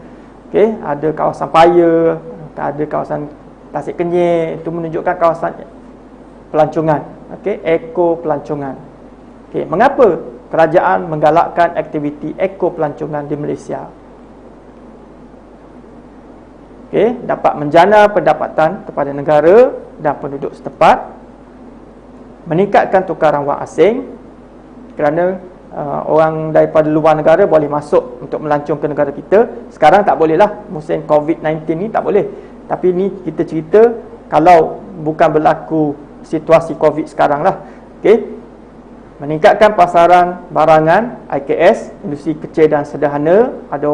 Okey, ada kawasan paya, ada kawasan tasik kenyir. Itu menunjukkan kawasan pelancongan. Okey, eko pelancongan. Okey, mengapa kerajaan menggalakkan aktiviti eko pelancongan di Malaysia? Okey, dapat menjana pendapatan kepada negara dan penduduk setempat, meningkatkan tukaran wang asing kerana orang daripada luar negara boleh masuk untuk melancong ke negara kita. Sekarang tak boleh lah, musim COVID-19 ni tak boleh. Tapi ni kita cerita kalau bukan berlaku situasi COVID sekarang lah. Okey, meningkatkan pasaran barangan IKS, industri kecil dan sederhana. Ada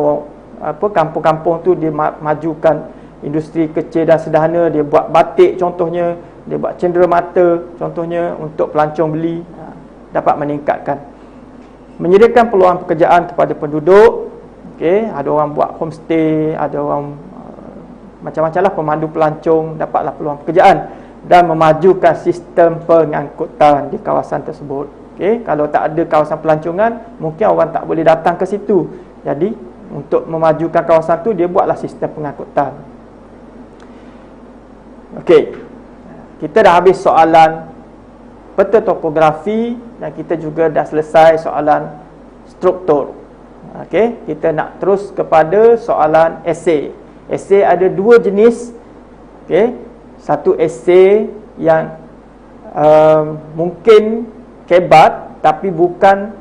kampung-kampung tu dia majukan industri kecil dan sederhana. Dia buat batik contohnya, dia buat cenderamata contohnya untuk pelancong beli. Dapat meningkatkan. Menyediakan peluang pekerjaan kepada penduduk. Okey, ada orang buat homestay, ada orang macam-macam lah, pemandu pelancong, dapatlah peluang pekerjaan. Dan memajukan sistem pengangkutan di kawasan tersebut. Okey, kalau tak ada kawasan pelancongan, mungkin orang tak boleh datang ke situ. Jadi untuk memajukan kawasan tu, dia buatlah sistem pengangkutan. Okey, kita dah habis soalan peta topografi dan kita juga dah selesai soalan struktur. Okey, kita nak terus kepada soalan esei. Esei ada dua jenis. Okey, satu esei yang mungkin kebat tapi bukan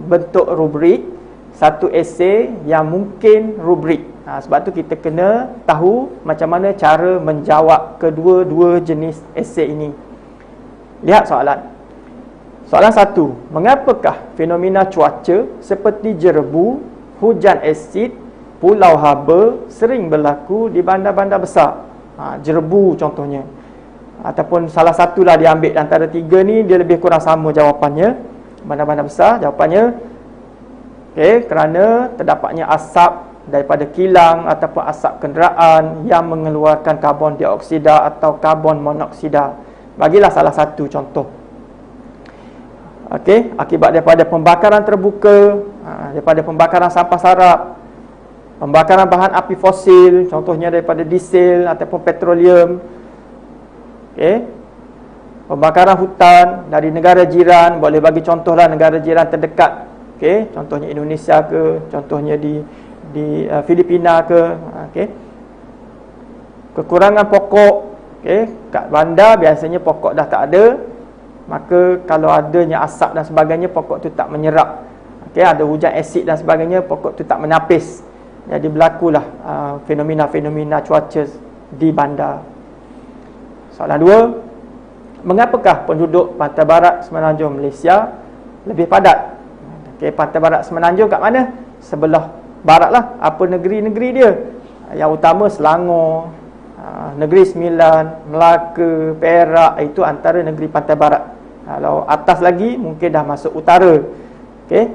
bentuk rubrik. Satu esei yang mungkin rubrik. Sebab tu kita kena tahu macam mana cara menjawab kedua-dua jenis esei ini. Lihat soalan. Soalan 1. Mengapakah fenomena cuaca seperti jerebu, hujan asid, pulau haba sering berlaku di bandar-bandar besar? Jerebu contohnya. Ataupun salah satulah diambil antara tiga ni, dia lebih kurang sama jawapannya. Bandar-bandar besar jawapannya. Okey, kerana terdapatnya asap daripada kilang ataupun asap kenderaan yang mengeluarkan karbon dioksida atau karbon monoksida. Bagilah salah satu contoh. Okey, akibat daripada pembakaran terbuka, daripada pembakaran sampah sarap, pembakaran bahan api fosil, contohnya daripada diesel ataupun petroleum. Okey, pembakaran hutan dari negara jiran, boleh bagi contohlah negara jiran terdekat. Okey, contohnya Indonesia ke, contohnya di Filipina ke. Okey, kekurangan pokok. Okey, kat bandar biasanya pokok dah tak ada, maka kalau adanya asap dan sebagainya, pokok tu tak menyerap. Okey, ada hujan asid dan sebagainya, pokok tu tak menapis. Jadi berlakulah fenomena-fenomena cuaca di bandar. Soalan 2. Mengapakah penduduk pantai barat Semenanjung Malaysia lebih padat? Okey, pantai barat Semenanjung kat mana? Sebelah barat lah, apa negeri-negeri dia. Yang utama Selangor, Negeri Sembilan, Melaka, Perak, itu antara negeri pantai barat. Kalau atas lagi mungkin dah masuk utara. Okey,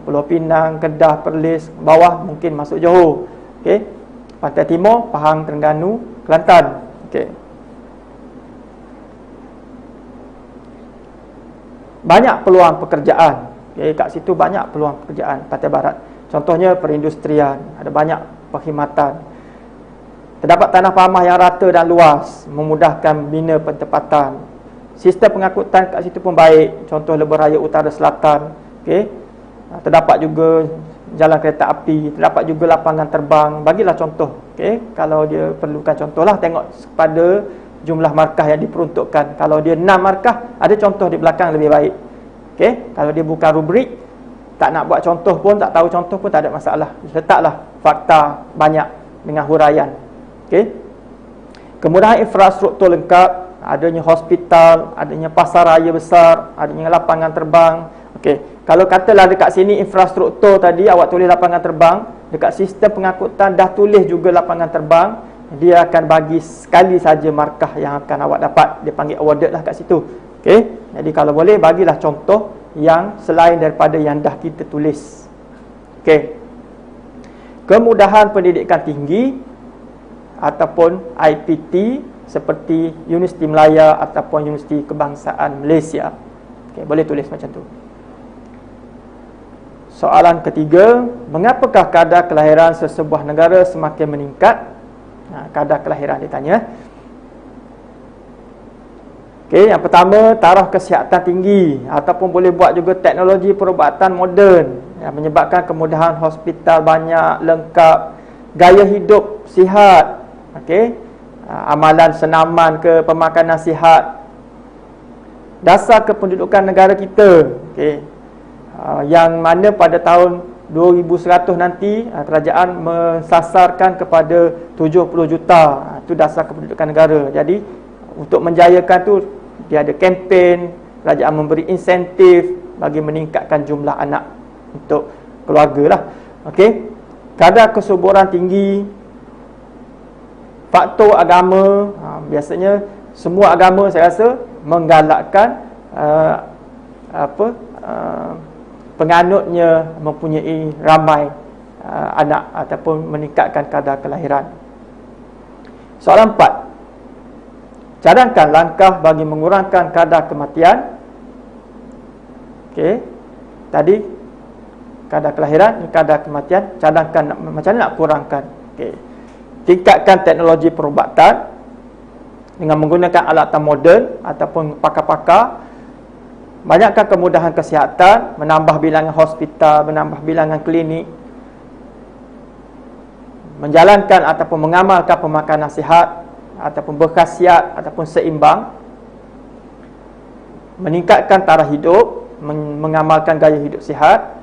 Pulau Pinang, Kedah, Perlis, bawah mungkin masuk Johor. Okey. Pantai timur Pahang, Terengganu, Kelantan. Okey. Banyak peluang pekerjaan. Okey, kat situ banyak peluang pekerjaan pantai barat. Contohnya perindustrian, ada banyak perkhidmatan. Terdapat tanah pamah yang rata dan luas, memudahkan bina pentempatan. Sistem pengangkutan kat situ pun baik. Contoh Lebuh Raya Utara Selatan. Okey. Terdapat juga jalan kereta api, terdapat juga lapangan terbang. Bagilah contoh. Okey, kalau dia perlukan contohlah, tengok kepada jumlah markah yang diperuntukkan. Kalau dia 6 markah, ada contoh di belakang lebih baik. Okey, kalau dia bukan rubrik, tak nak buat contoh pun, tak tahu contoh pun tak ada masalah. Letaklah fakta banyak dengan huraian. Okey. Kemudahan infrastruktur lengkap, adanya hospital, adanya pasar raya besar, adanya lapangan terbang. Okey. Kalau katalah dekat sini infrastruktur tadi awak tulis lapangan terbang, dekat sistem pengangkutan dah tulis juga lapangan terbang, dia akan bagi sekali saja markah yang akan awak dapat. Dia panggil awarded lah kat situ. Okey. Jadi kalau boleh bagilah contoh yang selain daripada yang dah kita tulis. Okey. Kemudahan pendidikan tinggi ataupun IPT seperti Universiti Melaya ataupun Universiti Kebangsaan Malaysia. Okey, boleh tulis macam tu. Soalan ketiga, mengapakah kadar kelahiran sesebuah negara semakin meningkat? Kadar kelahiran ditanya. Okey, yang pertama, taraf kesihatan tinggi ataupun boleh buat juga teknologi perubatan moden yang menyebabkan kemudahan hospital banyak, lengkap, gaya hidup sihat. Okey, amalan senaman ke pemakanan sihat, dasar kependudukan negara kita. Okey, yang mana pada tahun 2100 nanti kerajaan mensasarkan kepada 70 juta. Itu dasar kependudukan negara. Jadi untuk menjayakan tu, dia ada kempen, kerajaan memberi insentif bagi meningkatkan jumlah anak untuk keluarga lah. Okey, kadar kesuburan tinggi. Faktor agama, biasanya semua agama saya rasa menggalakkan penganutnya mempunyai ramai anak ataupun meningkatkan kadar kelahiran. Soalan 4. Cadangkan langkah bagi mengurangkan kadar kematian. Okey. Tadi kadar kelahiran, kadar kematian, cadangkan macam mana nak kurangkan. Okey. Tingkatkan teknologi perubatan dengan menggunakan alatan moden ataupun pakar-pakar. Banyakkan kemudahan kesihatan, menambah bilangan hospital, menambah bilangan klinik. Menjalankan ataupun mengamalkan pemakanan sihat ataupun berkhasiat ataupun seimbang. Meningkatkan taraf hidup, mengamalkan gaya hidup sihat.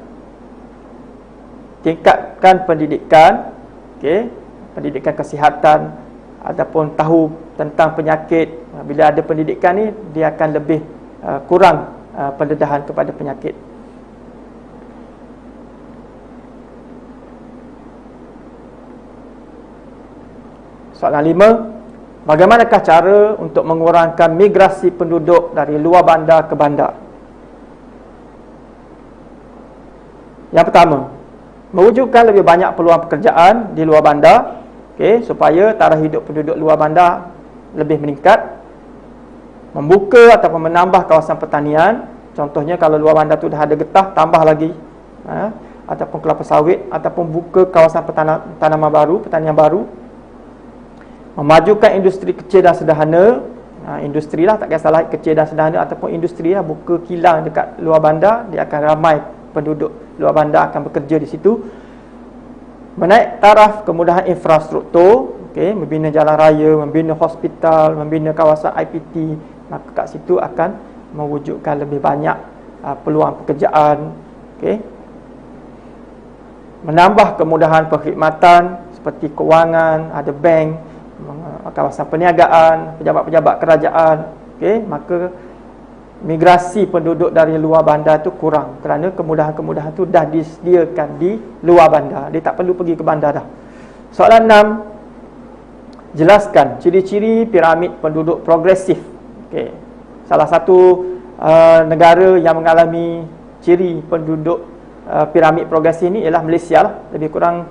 Tingkatkan pendidikan, okey, pendidikan kesihatan ataupun tahu tentang penyakit. Bila ada pendidikan ni, dia akan lebih kurang pendedahan kepada penyakit. Soalan 5. Bagaimanakah cara untuk mengurangkan migrasi penduduk dari luar bandar ke bandar? Yang pertama, mewujudkan lebih banyak peluang pekerjaan di luar bandar. Okey, supaya taraf hidup penduduk luar bandar lebih meningkat. Membuka ataupun menambah kawasan pertanian. Contohnya kalau luar bandar tu dah ada getah, tambah lagi ataupun kelapa sawit, ataupun buka kawasan tanaman baru, pertanian baru. Memajukan industri kecil dan sederhana. Industri lah, tak kisahlah kecil dan sederhana ataupun industri lah, buka kilang dekat luar bandar, dia akan ramai penduduk luar bandar akan bekerja di situ. Menaik taraf kemudahan infrastruktur, okey, membina jalan raya, membina hospital, membina kawasan IPT, maka kat situ akan mewujudkan lebih banyak peluang pekerjaan. Okey. Menambah kemudahan perkhidmatan seperti kewangan, ada bank, kawasan perniagaan, pejabat-pejabat kerajaan. Okey, maka migrasi penduduk dari luar bandar tu kurang kerana kemudahan-kemudahan tu dah disediakan di luar bandar. Dia tak perlu pergi ke bandar dah. Soalan 6, jelaskan ciri-ciri piramid penduduk progresif. Okey. Salah satu negara yang mengalami ciri penduduk piramid progresif ni ialah Malaysia lah. Lebih kurang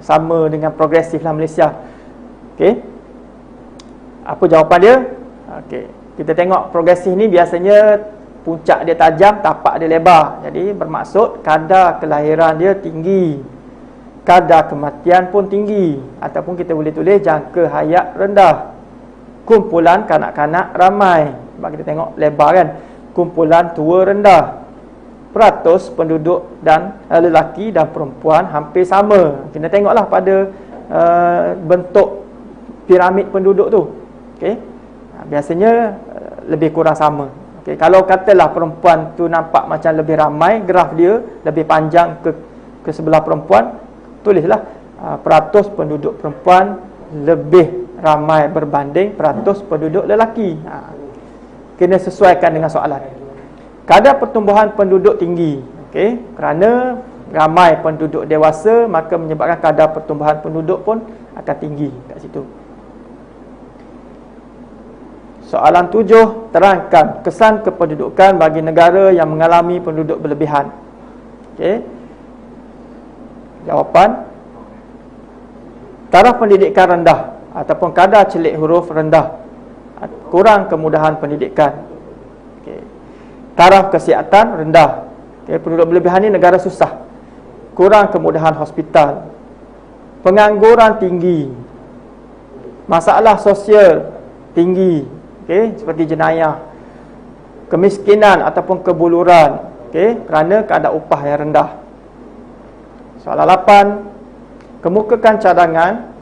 sama dengan progresif lah Malaysia. Okey. Apa jawapan dia? Okey. Kita tengok progresif ni biasanya puncak dia tajam, tapak dia lebar. Jadi bermaksud kadar kelahiran dia tinggi, kadar kematian pun tinggi, ataupun kita boleh tulis jangka hayat rendah. Kumpulan kanak-kanak ramai. Sebab kita tengok lebar kan. Kumpulan tua rendah. Peratus penduduk dan lelaki dan perempuan hampir sama. Kita tengoklah pada bentuk piramid penduduk tu. Okey. Biasanya lebih kurang sama. Okey, kalau katalah perempuan tu nampak macam lebih ramai, graf dia lebih panjang ke sebelah perempuan, tulislah peratus penduduk perempuan lebih ramai berbanding peratus penduduk lelaki. Kena sesuaikan dengan soalan. Kadar pertumbuhan penduduk tinggi. Okey, kerana ramai penduduk dewasa, maka menyebabkan kadar pertumbuhan penduduk pun akan tinggi kat situ. Soalan 7, terangkan kesan kependudukan bagi negara yang mengalami penduduk berlebihan. Okey. Jawapan, taraf pendidikan rendah ataupun kadar celik huruf rendah, kurang kemudahan pendidikan. Okey. Taraf kesihatan rendah. Okey, penduduk berlebihan ni negara susah. Kurang kemudahan hospital. Pengangguran tinggi. Masalah sosial tinggi. Okey, seperti jenayah. Kemiskinan ataupun kebuluran. Okey, kerana kadar upah yang rendah. Soalan 8, kemukakan cadangan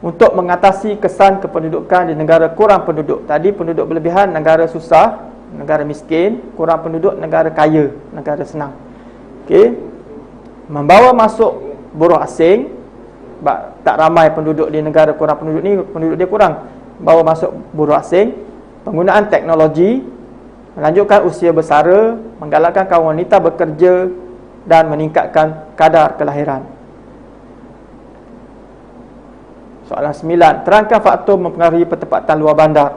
untuk mengatasi kesan kependudukan di negara kurang penduduk. Tadi penduduk berlebihan negara susah, negara miskin, kurang penduduk negara kaya, negara senang. Okey. Membawa masuk buruh asing, tak ramai penduduk di negara kurang penduduk ni, penduduk dia kurang. Bawa masuk buruh asing, penggunaan teknologi, melanjutkan usia bersara, menggalakkan kaum wanita bekerja dan meningkatkan kadar kelahiran. Soalan 9, terangkan faktor mempengaruhi pertempatan luar bandar.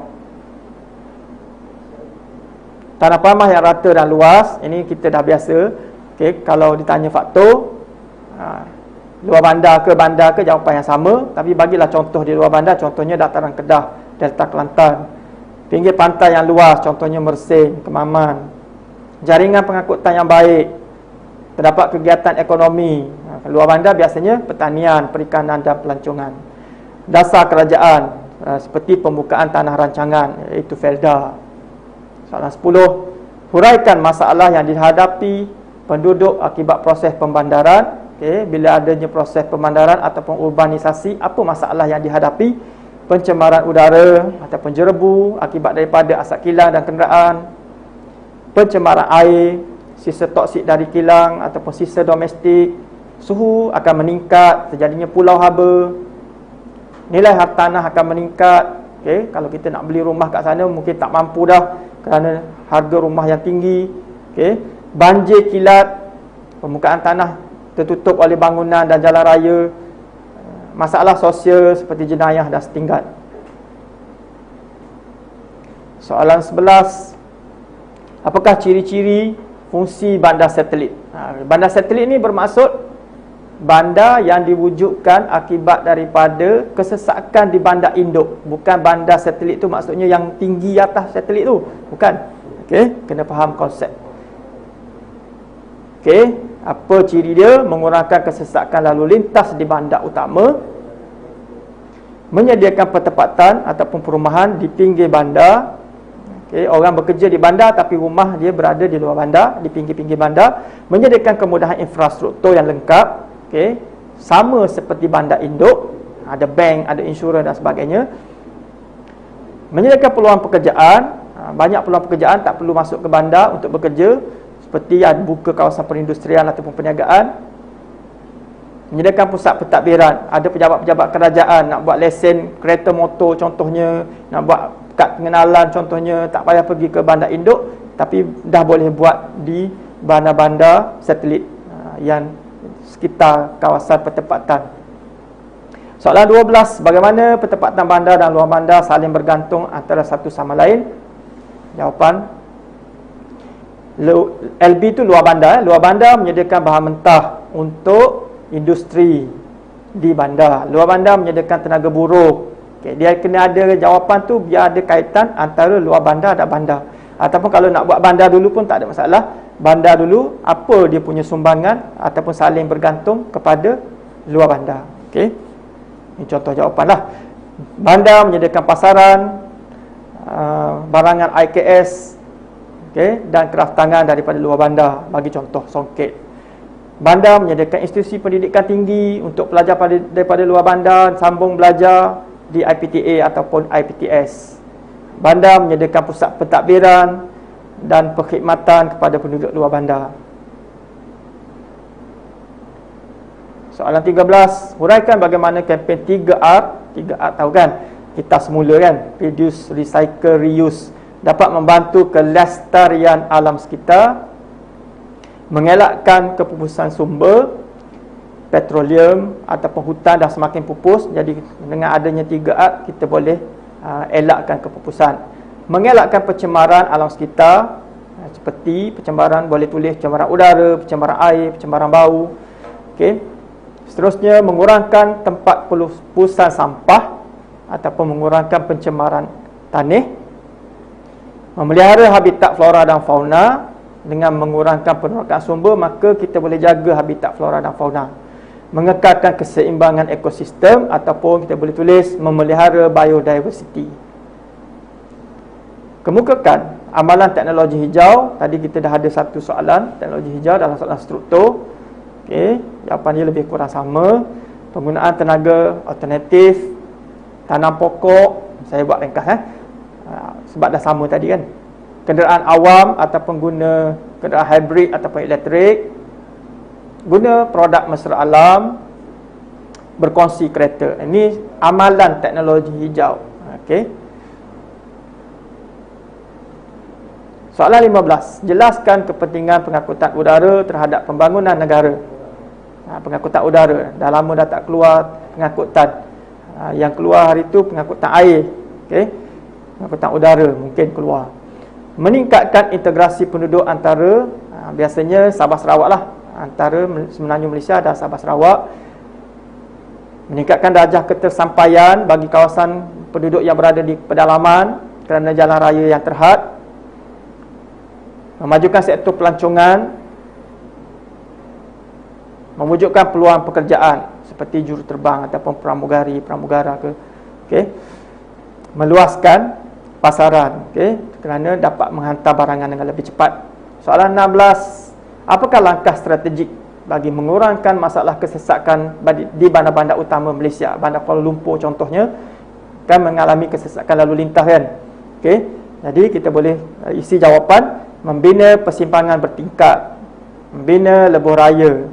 Tanah pamah yang rata dan luas, ini kita dah biasa. Okey, kalau ditanya faktor, luar bandar ke jawapan yang sama. Tapi bagilah contoh di luar bandar, contohnya dataran Kedah, Delta Kelantan. Pinggir pantai yang luas, contohnya Mersing, Kemaman. Jaringan pengangkutan yang baik, terdapat kegiatan ekonomi. Luar bandar biasanya pertanian, perikanan dan pelancongan. Dasar kerajaan, seperti pembukaan tanah rancangan, iaitu Felda. Soalan 10, huraikan masalah yang dihadapi penduduk akibat proses pembandaran. Okey, bila adanya proses pembandaran ataupun urbanisasi, apa masalah yang dihadapi? Pencemaran udara ataupun jerebu akibat daripada asap kilang dan kenderaan. Pencemaran air, sisa toksik dari kilang ataupun sisa domestik. Suhu akan meningkat, terjadinya pulau haba. Nilai harta tanah akan meningkat. Okey, kalau kita nak beli rumah kat sana mungkin tak mampu dah kerana harga rumah yang tinggi. Okey, banjir kilat, permukaan tanah tertutup oleh bangunan dan jalan raya. Masalah sosial seperti jenayah dan setinggal. Soalan 11, apakah ciri-ciri fungsi bandar satelit? Bandar satelit ni bermaksud bandar yang diwujudkan akibat daripada kesesakan di bandar induk. Bukan bandar satelit tu maksudnya yang tinggi atas satelit tu. Bukan. Okey, kena faham konsep. Okey, apa ciri dia? Mengurangkan kesesakan lalu lintas di bandar utama, menyediakan pertempatan ataupun perumahan di pinggir bandar. Okey, orang bekerja di bandar tapi rumah dia berada di luar bandar, di pinggir-pinggir bandar. Menyediakan kemudahan infrastruktur yang lengkap. Okey, sama seperti bandar induk, ada bank, ada insurans dan sebagainya. Menyediakan peluang pekerjaan, banyak peluang pekerjaan, tak perlu masuk ke bandar untuk bekerja, seperti ada buka kawasan perindustrian ataupun perniagaan. Menyediakan pusat pentadbiran, ada pejabat-pejabat kerajaan nak buat lesen kereta motor contohnya, nak buat kad pengenalan contohnya, tak payah pergi ke bandar induk, tapi dah boleh buat di bandar-bandar satelit yang sekitar kawasan pertempatan. Soalan 12, bagaimana pertempatan bandar dan luar bandar saling bergantung antara satu sama lain? Jawapan, LB itu luar bandar. Luar bandar menyediakan bahan mentah untuk industri di bandar. Luar bandar menyediakan tenaga buruh. Okay, dia kena ada jawapan tu biar ada kaitan antara luar bandar dan bandar. Ataupun kalau nak buat bandar dulu pun tak ada masalah. Bandar dulu, apa dia punya sumbangan ataupun saling bergantung kepada luar bandar. Okey. Ini contoh jawapan lah. Bandar menyediakan pasaran, barangan IKS, okey, dan kraftangan daripada luar bandar. Bagi contoh songket. Bandar menyediakan institusi pendidikan tinggi untuk pelajar daripada luar bandar sambung belajar di IPTA ataupun IPTS. Bandar menyediakan pusat pentadbiran dan perkhidmatan kepada penduduk luar bandar. Soalan 13, huraikan bagaimana kempen 3R. 3R tahu kan? Kita semula kan, reduce, recycle, reuse, dapat membantu kelestarian alam sekitar, mengelakkan kepupusan sumber petroleum ataupun hutan dah semakin pupus. Jadi dengan adanya 3R kita boleh elakkan kepupusan. Mengelakkan pencemaran alam sekitar, seperti pencemaran, boleh tulis pencemaran udara, pencemaran air, pencemaran bau. Okey. Seterusnya, mengurangkan tempat pusat sampah ataupun mengurangkan pencemaran tanah. Memelihara habitat flora dan fauna. Dengan mengurangkan penerokan sumber, maka kita boleh jaga habitat flora dan fauna. Mengekalkan keseimbangan ekosistem ataupun kita boleh tulis memelihara biodiversity. Kemukakan amalan teknologi hijau. Tadi kita dah ada satu soalan teknologi hijau dalam soalan struktur. Okey, jawapan dia lebih kurang sama. Penggunaan tenaga alternatif, tanam pokok, saya buat ringkas sebab dah sama tadi kan. Kenderaan awam ataupun guna kenderaan hybrid ataupun elektrik, guna produk mesra alam, berkongsi kereta. Ini amalan teknologi hijau. Okey. Soalan 15, jelaskan kepentingan pengangkutan udara terhadap pembangunan negara. Pengangkutan udara, dah lama dah tak keluar pengangkutan. Yang keluar hari itu pengangkutan air. Okey. Pengangkutan udara mungkin keluar. Meningkatkan integrasi penduduk antara biasanya Sabah Sarawak lah, antara Semenanjung Malaysia dan Sabah Sarawak. Meningkatkan darjah ketersampaian bagi kawasan penduduk yang berada di pedalaman kerana jalan raya yang terhad. Memajukan sektor pelancongan, mewujudkan peluang pekerjaan seperti juruterbang ataupun pramugara ke. Okey. Meluaskan pasaran, okey, kerana dapat menghantar barangan dengan lebih cepat. Soalan 16, apakah langkah strategik bagi mengurangkan masalah kesesakan di bandar-bandar utama Malaysia? Bandar Kuala Lumpur contohnya kan mengalami kesesakan lalu lintas kan. Okey. Jadi kita boleh isi jawapan, membina persimpangan bertingkat, membina lebuh raya,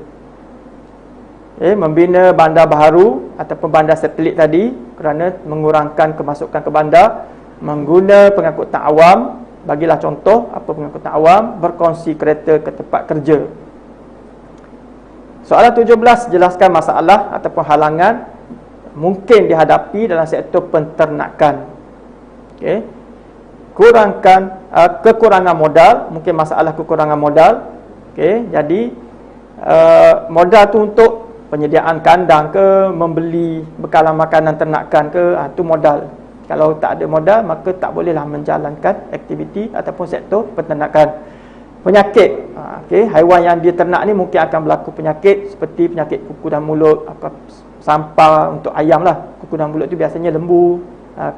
membina bandar baharu ataupun bandar satelit tadi kerana mengurangkan kemasukan ke bandar, mengguna pengangkutan awam, bagilah contoh apa pengangkutan awam, berkongsi kereta ke tempat kerja. Soalan 17, jelaskan masalah ataupun halangan mungkin dihadapi dalam sektor penternakan. Okey. Kekurangan modal, mungkin masalah kekurangan modal. Okey, jadi modal tu untuk penyediaan kandang ke, membeli bekalan makanan ternakan ke, itu modal. Kalau tak ada modal, maka tak bolehlah menjalankan aktiviti ataupun sektor peternakan. Penyakit, okey, haiwan yang dia ternak ni mungkin akan berlaku penyakit seperti penyakit kuku dan mulut, sampah untuk ayam lah. Kuku dan mulut tu biasanya lembu,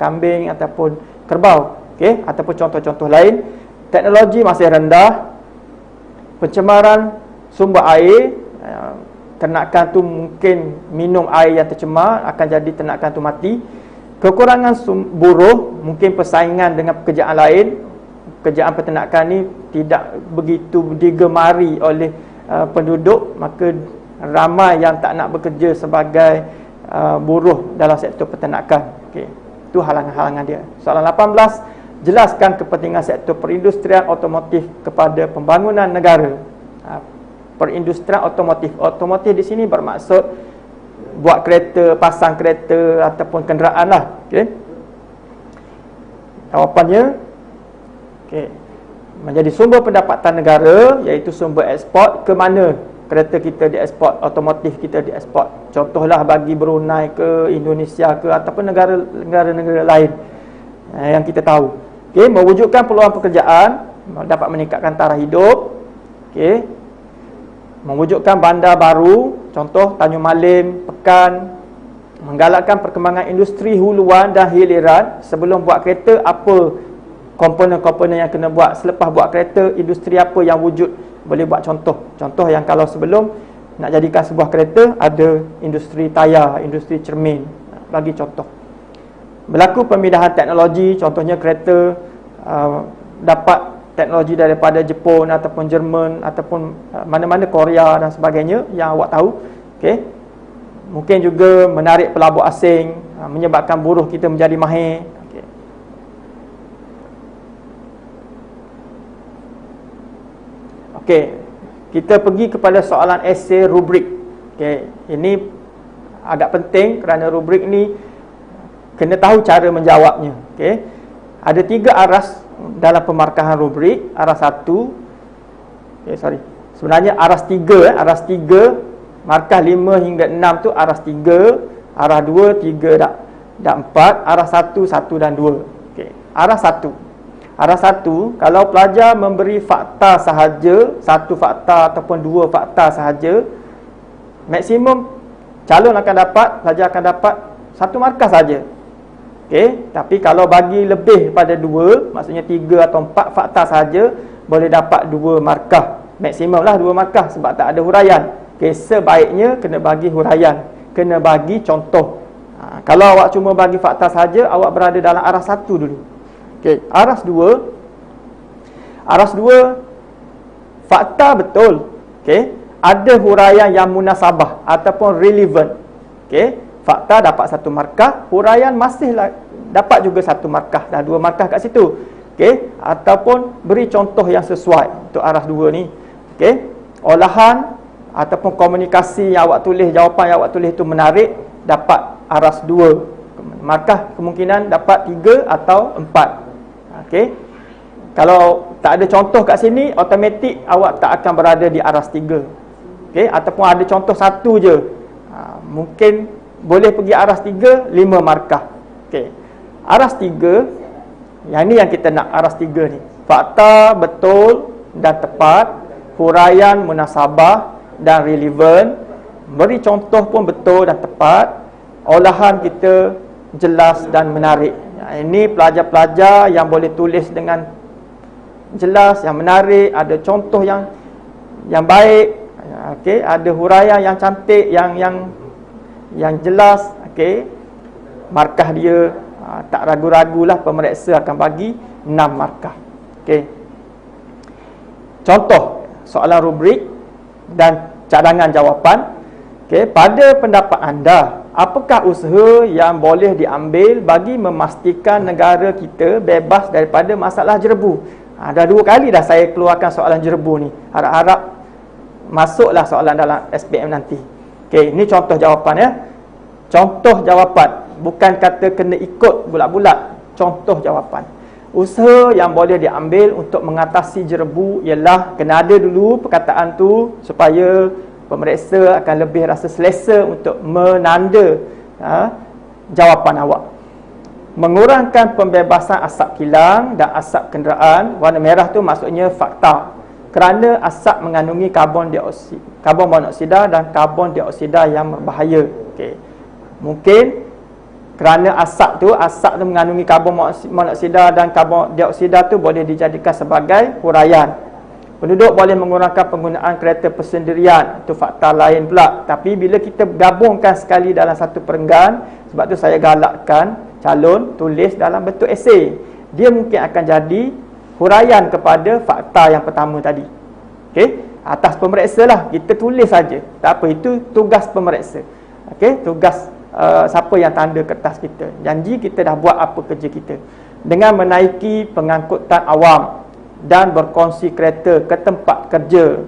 kambing ataupun kerbau. Okey, ataupun contoh-contoh lain. Teknologi masih rendah. Pencemaran sumber air, ternakan tu mungkin minum air yang tercemar, akan jadi ternakan tu mati. Kekurangan buruh, mungkin persaingan dengan pekerjaan lain. Pekerjaan peternakan ni tidak begitu digemari oleh penduduk, maka ramai yang tak nak bekerja sebagai buruh dalam sektor peternakan. Okey. Itu halangan-halangan dia. Soalan 18, jelaskan kepentingan sektor perindustrian otomotif kepada pembangunan negara. Perindustrian otomotif. Otomotif di sini bermaksud buat kereta, pasang kereta ataupun kenderaan lah. Okey. Jawapannya, okey, menjadi sumber pendapatan negara, iaitu sumber ekspor. Ke mana kereta kita diekspor, otomotif kita diekspor? Contohlah bagi Brunei ke, Indonesia ke, ataupun negara-negara lain yang kita tahu. Okey, mewujudkan peluang pekerjaan, dapat meningkatkan taraf hidup. Okey, mewujudkan bandar baru, contoh Tanjung Malim, Pekan. Menggalakkan perkembangan industri huluan dan hiliran. Sebelum buat kereta, apa komponen-komponen yang kena buat? Selepas buat kereta, industri apa yang wujud? Boleh buat contoh yang kalau sebelum nak jadikan sebuah kereta, ada industri tayar, industri cermin. Bagi contoh. Berlaku pemindahan teknologi, contohnya kereta dapat teknologi daripada Jepun ataupun Jerman ataupun mana-mana, Korea dan sebagainya yang awak tahu. Okey. Mungkin juga menarik pelabur asing, menyebabkan buruh kita menjadi mahir. Okey. Okey, kita pergi kepada soalan esei rubrik. Okey, ini agak penting kerana rubrik ni kena tahu cara menjawabnya. Okey. Ada 3 aras dalam pemarkahan rubrik. Aras 1, sebenarnya aras 3, aras 3, markah 5 hingga 6 tu aras 3, aras 2, 3 dan 4, aras 1, 1 dan 2. Okey. Aras 1. Aras 1, kalau pelajar memberi fakta sahaja, 1 fakta ataupun 2 fakta sahaja, maksimum calon akan dapat, pelajar akan dapat 1 markah saja. Okey, tapi kalau bagi lebih pada 2, maksudnya 3 atau 4 fakta sahaja, boleh dapat 2 markah. Maksimum lah 2 markah sebab tak ada huraian. Okay, sebaiknya kena bagi huraian, kena bagi contoh. Kalau awak cuma bagi fakta saja, awak berada dalam aras 1 dulu. Okey, aras 2. Aras 2, fakta betul. Okey, ada huraian yang munasabah ataupun relevant. Okey, fakta dapat 1 markah, huraian masih dapat juga 1 markah. Dah 2 markah kat situ. Okey, ataupun beri contoh yang sesuai untuk aras 2 ni. Okey, olahan ataupun komunikasi yang awak tulis, jawapan yang awak tulis itu menarik, dapat aras 2. Markah kemungkinan dapat 3 atau 4. Okey. Kalau tak ada contoh kat sini, automatik awak tak akan berada di aras 3. Okey, ataupun ada contoh 1 je. Mungkin boleh pergi aras 3, 5 markah. Okey. Aras 3, yang ni yang kita nak, aras 3 ni. Fakta betul dan tepat, huraian munasabah dan relevan, beri contoh pun betul dan tepat, olahan kita jelas dan menarik. Ini pelajar-pelajar yang boleh tulis dengan jelas, yang menarik, ada contoh yang baik, okey, ada huraian yang cantik, yang jelas, okey. Markah dia tak ragu-ragulah pemeriksa akan bagi 6 markah. Okey. Contoh soalan rubrik dan cadangan jawapan. Okey, pada pendapat anda, apakah usaha yang boleh diambil bagi memastikan negara kita bebas daripada masalah jerebu? Dah 2 kali dah saya keluarkan soalan jerebu ni. Harap-harap masuklah soalan dalam SPM nanti. Okey, ini contoh jawapan ya. Contoh jawapan, bukan kata kena ikut bulat-bulat. Contoh jawapan. Usaha yang boleh diambil untuk mengatasi jerebu ialah kena ada dulu perkataan tu supaya pemeriksa akan lebih rasa selesa untuk menanda jawapan awak. Mengurangkan pembebasan asap kilang dan asap kenderaan. Warna merah tu maksudnya fakta. Kerana asap mengandungi karbon monoksida dan karbon dioksida yang berbahaya. Okey. Mungkin kerana asap tu mengandungi karbon monoksida dan karbon dioksida tu boleh dijadikan sebagai huraian. Penduduk boleh mengurangkan penggunaan kereta persendirian. Itu fakta lain pula. Tapi bila kita gabungkan sekali dalam satu perenggan, sebab tu saya galakkan calon tulis dalam bentuk esei. Dia mungkin akan jadi huraian kepada fakta yang pertama tadi. Okey, atas pemeriksa lah, kita tulis saja. Tak apa, itu tugas pemeriksa. Okey, tugas siapa yang tanda kertas kita. Janji kita dah buat apa kerja kita. Dengan menaiki pengangkutan awam dan berkongsi kereta ke tempat kerja.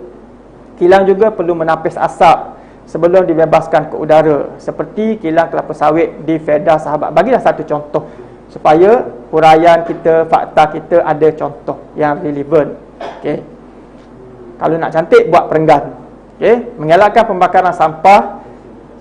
Kilang juga perlu menapis asap sebelum dibebaskan ke udara, seperti kilang kelapa sawit di Fedah Sahabat. Bagilah satu contoh supaya huraian kita, fakta kita ada contoh yang relevan. Okey. Kalau nak cantik, buat perenggan. Okey, mengelakkan pembakaran sampah,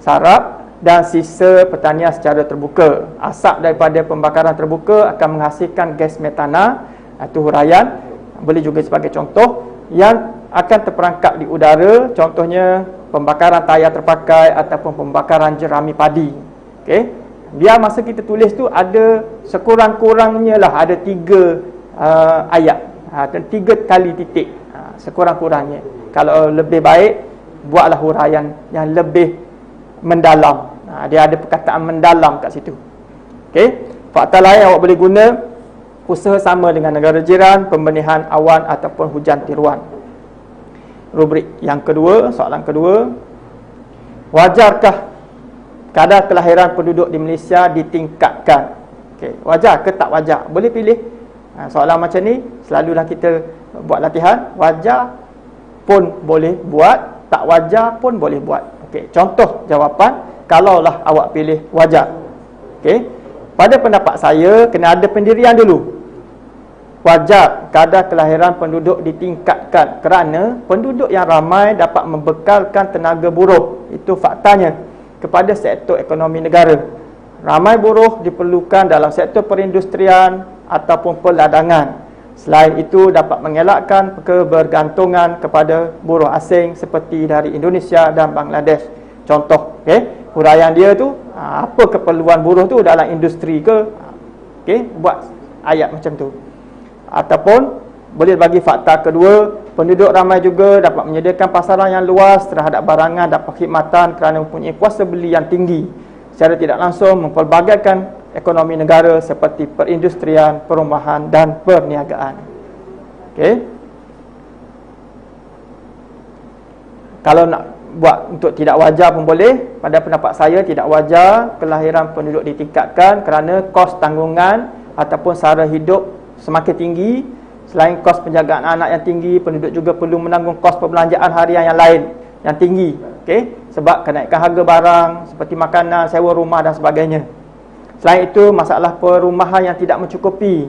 sarap dan sisa pertanian secara terbuka. Asap daripada pembakaran terbuka akan menghasilkan gas metana, itu huraian. Boleh juga sebagai contoh yang akan terperangkap di udara, contohnya pembakaran tayar terpakai ataupun pembakaran jerami padi. Okey, biar masa kita tulis tu ada sekurang-kurangnya lah ada 3 ayat, dan 3 kali titik, sekurang-kurangnya. Kalau lebih baik, buatlah huraian yang lebih mendalam. Dia ada perkataan mendalam kat situ. Okey, fakta lain awak boleh guna, usaha sama dengan negara jiran, pembenihan awan ataupun hujan tiruan. Rubrik yang kedua, soalan kedua, wajarkah kadar kelahiran penduduk di Malaysia ditingkatkan? Okey, wajar ke tak wajar? Boleh pilih. Soalan macam ni selalulah kita buat latihan. Wajar pun boleh buat, tak wajar pun boleh buat. Okey, contoh jawapan kalaulah awak pilih wajar. Okey, pada pendapat saya kena ada pendirian dulu. Wajar kadar kelahiran penduduk ditingkatkan kerana penduduk yang ramai dapat membekalkan tenaga buruh, itu faktanya, kepada sektor ekonomi negara. Ramai buruh diperlukan dalam sektor perindustrian ataupun perladangan. Selain itu dapat mengelakkan kebergantungan kepada buruh asing seperti dari Indonesia dan Bangladesh. Contoh, okey, huraian dia tu, apa keperluan buruh tu dalam industri ke? Okey, buat ayat macam tu. Ataupun boleh bagi fakta kedua, penduduk ramai juga dapat menyediakan pasaran yang luas terhadap barangan dan perkhidmatan kerana mempunyai kuasa beli yang tinggi, secara tidak langsung mempelbagaikan ekonomi negara seperti perindustrian, perumahan dan perniagaan. Okey. Kalau nak buat untuk tidak wajar pun boleh. Pada pendapat saya tidak wajar kelahiran penduduk ditingkatkan kerana kos tanggungan ataupun sara hidup semakin tinggi. Selain kos penjagaan anak yang tinggi, penduduk juga perlu menanggung kos perbelanjaan harian yang lain yang tinggi. Okey, sebab kenaikan harga barang seperti makanan, sewa rumah dan sebagainya. Selain itu, masalah perumahan yang tidak mencukupi,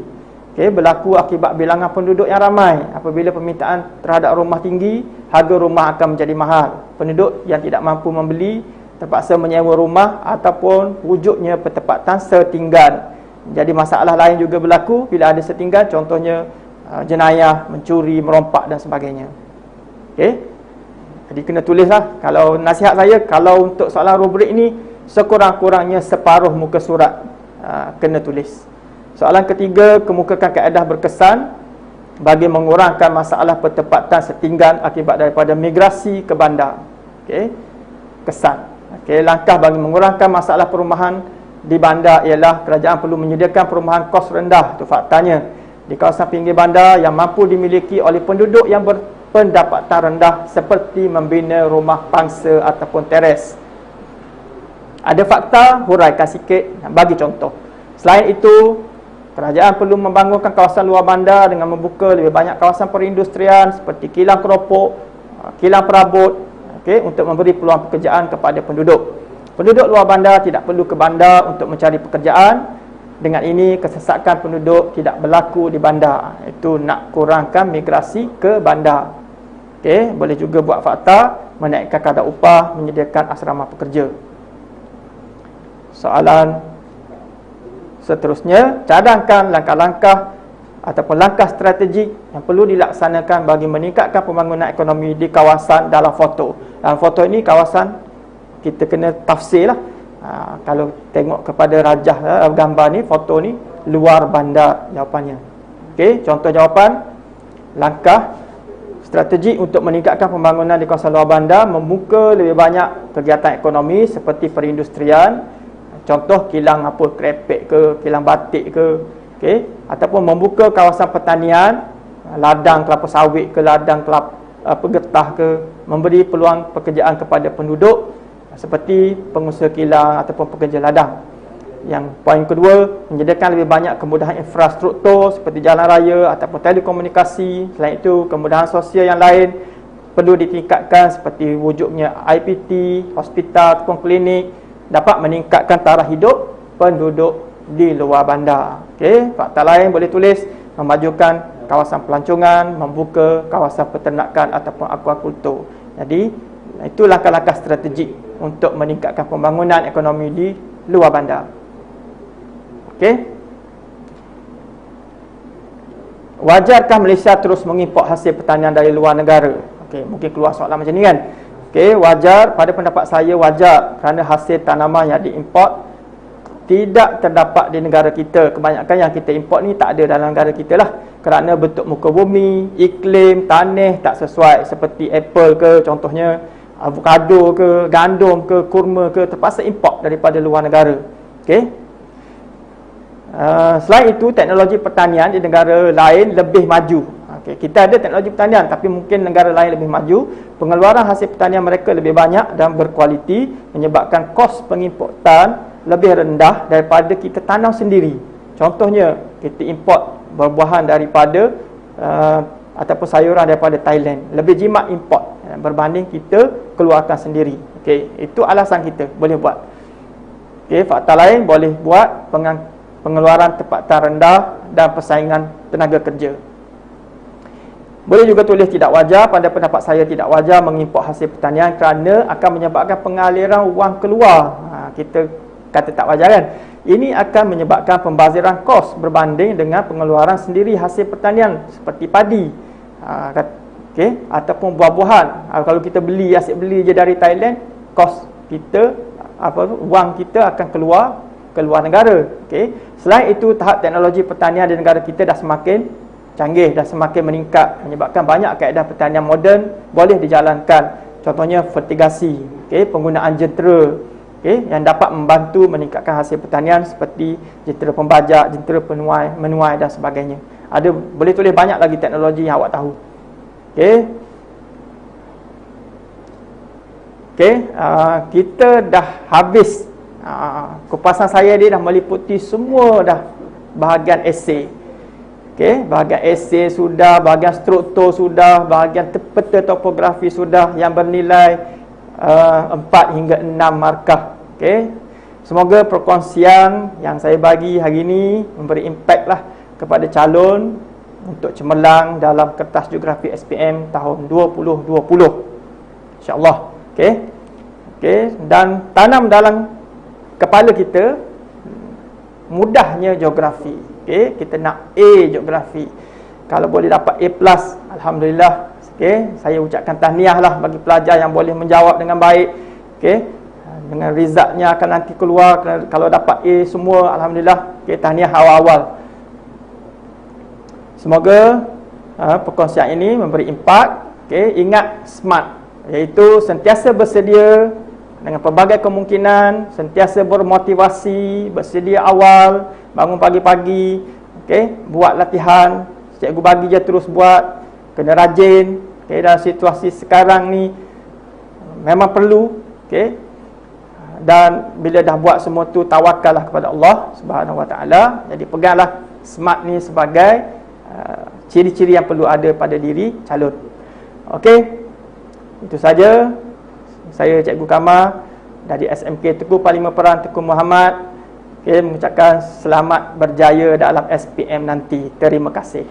okey, berlaku akibat bilangan penduduk yang ramai. Apabila permintaan terhadap rumah tinggi, harga rumah akan menjadi mahal. Penduduk yang tidak mampu membeli terpaksa menyewa rumah ataupun wujudnya pertempatan setinggan. Jadi masalah lain juga berlaku bila ada setinggan, contohnya jenayah, mencuri, merompak dan sebagainya. Okey. Jadi kena tulislah. Kalau nasihat saya, kalau untuk soalan rubrik ni sekurang-kurangnya separuh muka surat kena tulis. Soalan ketiga, kemukakan kaedah berkesan bagi mengurangkan masalah pertempatan setinggan akibat daripada migrasi ke bandar. Okey. Kesan. Okey, langkah bagi mengurangkan masalah perumahan di bandar ialah kerajaan perlu menyediakan perumahan kos rendah. Itu faktanya. Di kawasan pinggir bandar yang mampu dimiliki oleh penduduk yang berpendapatan rendah, seperti membina rumah pangsa ataupun teres. Ada fakta, huraikan sikit, bagi contoh. Selain itu, kerajaan perlu membangunkan kawasan luar bandar dengan membuka lebih banyak kawasan perindustrian seperti kilang keropok, kilang perabot, okey, untuk memberi peluang pekerjaan kepada penduduk. Penduduk luar bandar tidak perlu ke bandar untuk mencari pekerjaan. Dengan ini, kesesakan penduduk tidak berlaku di bandar. Itu nak kurangkan migrasi ke bandar. Okey, boleh juga buat fakta, menaikkan kadar upah, menyediakan asrama pekerja. Soalan seterusnya, cadangkan langkah-langkah ataupun langkah strategik yang perlu dilaksanakan bagi meningkatkan pembangunan ekonomi di kawasan dalam foto. Dalam foto ini kawasan kita kena tafsir lah. Kalau tengok kepada rajah gambar ni, foto ni, luar bandar jawapannya. Okey, contoh jawapan, langkah strategi untuk meningkatkan pembangunan di kawasan luar bandar, membuka lebih banyak kegiatan ekonomi seperti perindustrian, contoh kilang apa, krepek ke, kilang batik ke, okey, ataupun membuka kawasan pertanian, ladang kelapa sawit ke, ladang kelapa getah ke, memberi peluang pekerjaan kepada penduduk. seperti pengusaha kilang ataupun pekerja ladang. Yang poin kedua, menyediakan lebih banyak kemudahan infrastruktur seperti jalan raya ataupun telekomunikasi. Selain itu, kemudahan sosial yang lain perlu ditingkatkan seperti wujudnya IPT, hospital ataupun klinik dapat meningkatkan taraf hidup penduduk di luar bandar. Okey, fakta lain boleh tulis memajukan kawasan pelancongan, membuka kawasan peternakan ataupun aquakultur. Jadi, itu langkah-langkah strategik untuk meningkatkan pembangunan ekonomi di luar bandar. Okey. Wajarkah Malaysia terus mengimport hasil pertanian dari luar negara? Okey, mungkin keluar soalan macam ni kan. Okey, wajar, pada pendapat saya wajar kerana hasil tanaman yang diimport tidak terdapat di negara kita. Kebanyakan yang kita import ni tak ada dalam negara kita lah, kerana bentuk muka bumi, iklim, tanah tak sesuai. Seperti apple ke contohnya, avocado ke, gandum ke, kurma ke, terpaksa import daripada luar negara. Okey. Selain itu, teknologi pertanian di negara lain lebih maju. Okay, kita ada teknologi pertanian, tapi mungkin negara lain lebih maju. Pengeluaran hasil pertanian mereka lebih banyak dan berkualiti, menyebabkan kos pengimportan lebih rendah daripada kita tanam sendiri. Contohnya, kita import buah-buahan daripada ataupun sayuran daripada Thailand, lebih jimat import berbanding kita keluarkan sendiri. Okay, itu alasan kita boleh buat. Okay, fakta lain boleh buat pengeluaran tempatan rendah dan persaingan tenaga kerja. Boleh juga tulis tidak wajar. Pada pendapat saya tidak wajar mengimport hasil pertanian kerana akan menyebabkan pengaliran wang keluar. Kita kata tak wajar kan. Ini akan menyebabkan pembaziran kos berbanding dengan pengeluaran sendiri hasil pertanian seperti padi, okay, ataupun buah-buahan. Kalau kita beli je dari Thailand, kos kita, wang kita akan keluar negara. Okay. Selain itu, tahap teknologi pertanian di negara kita dah semakin canggih, dah semakin meningkat, menyebabkan banyak kaedah pertanian moden boleh dijalankan. Contohnya fertigasi, okay, penggunaan jentera, okay, yang dapat membantu meningkatkan hasil pertanian seperti jentera pembajak, jentera menuai dan sebagainya. Boleh tulis banyak lagi teknologi yang awak tahu. Okay. Okay, kita dah habis. Kupasan saya dia dah meliputi semua dah bahagian esei. Okey, bahagian esei sudah, bahagian struktur sudah, bahagian peta topografi sudah yang bernilai 4 hingga 6 markah. Okey. Semoga perkongsian yang saya bagi hari ini memberi impak lah kepada calon untuk cemerlang dalam kertas geografi SPM tahun 2020. InsyaAllah. Okey. Okey, dan tanam dalam kepala kita mudahnya geografi. Okey, kita nak A geografi. Kalau boleh dapat A+, alhamdulillah. Okey, saya ucapkan tahniah lah bagi pelajar yang boleh menjawab dengan baik. Okey, dengan resultnya akan nanti keluar. Kalau dapat A semua, alhamdulillah. Okey, tahniah awal-awal. Semoga perkongsian ini memberi impak. Okey, ingat SMART, iaitu sentiasa bersedia dengan pelbagai kemungkinan, sentiasa bermotivasi, bersedia awal, bangun pagi-pagi, okey, buat latihan, cikgu bagi je terus buat, kena rajin. Okey, dalam situasi sekarang ni memang perlu, okey. Dan bila dah buat semua tu, tawakallah kepada Allah Subhanahu Wa Taala. Jadi peganglah SMART ni sebagai ciri-ciri yang perlu ada pada diri calon. Okey. Itu saja. Saya Cikgu Kamal dari SMK Tengku Parlimen Peran Tengku Muhammad, mengucapkan selamat berjaya dalam SPM nanti. Terima kasih.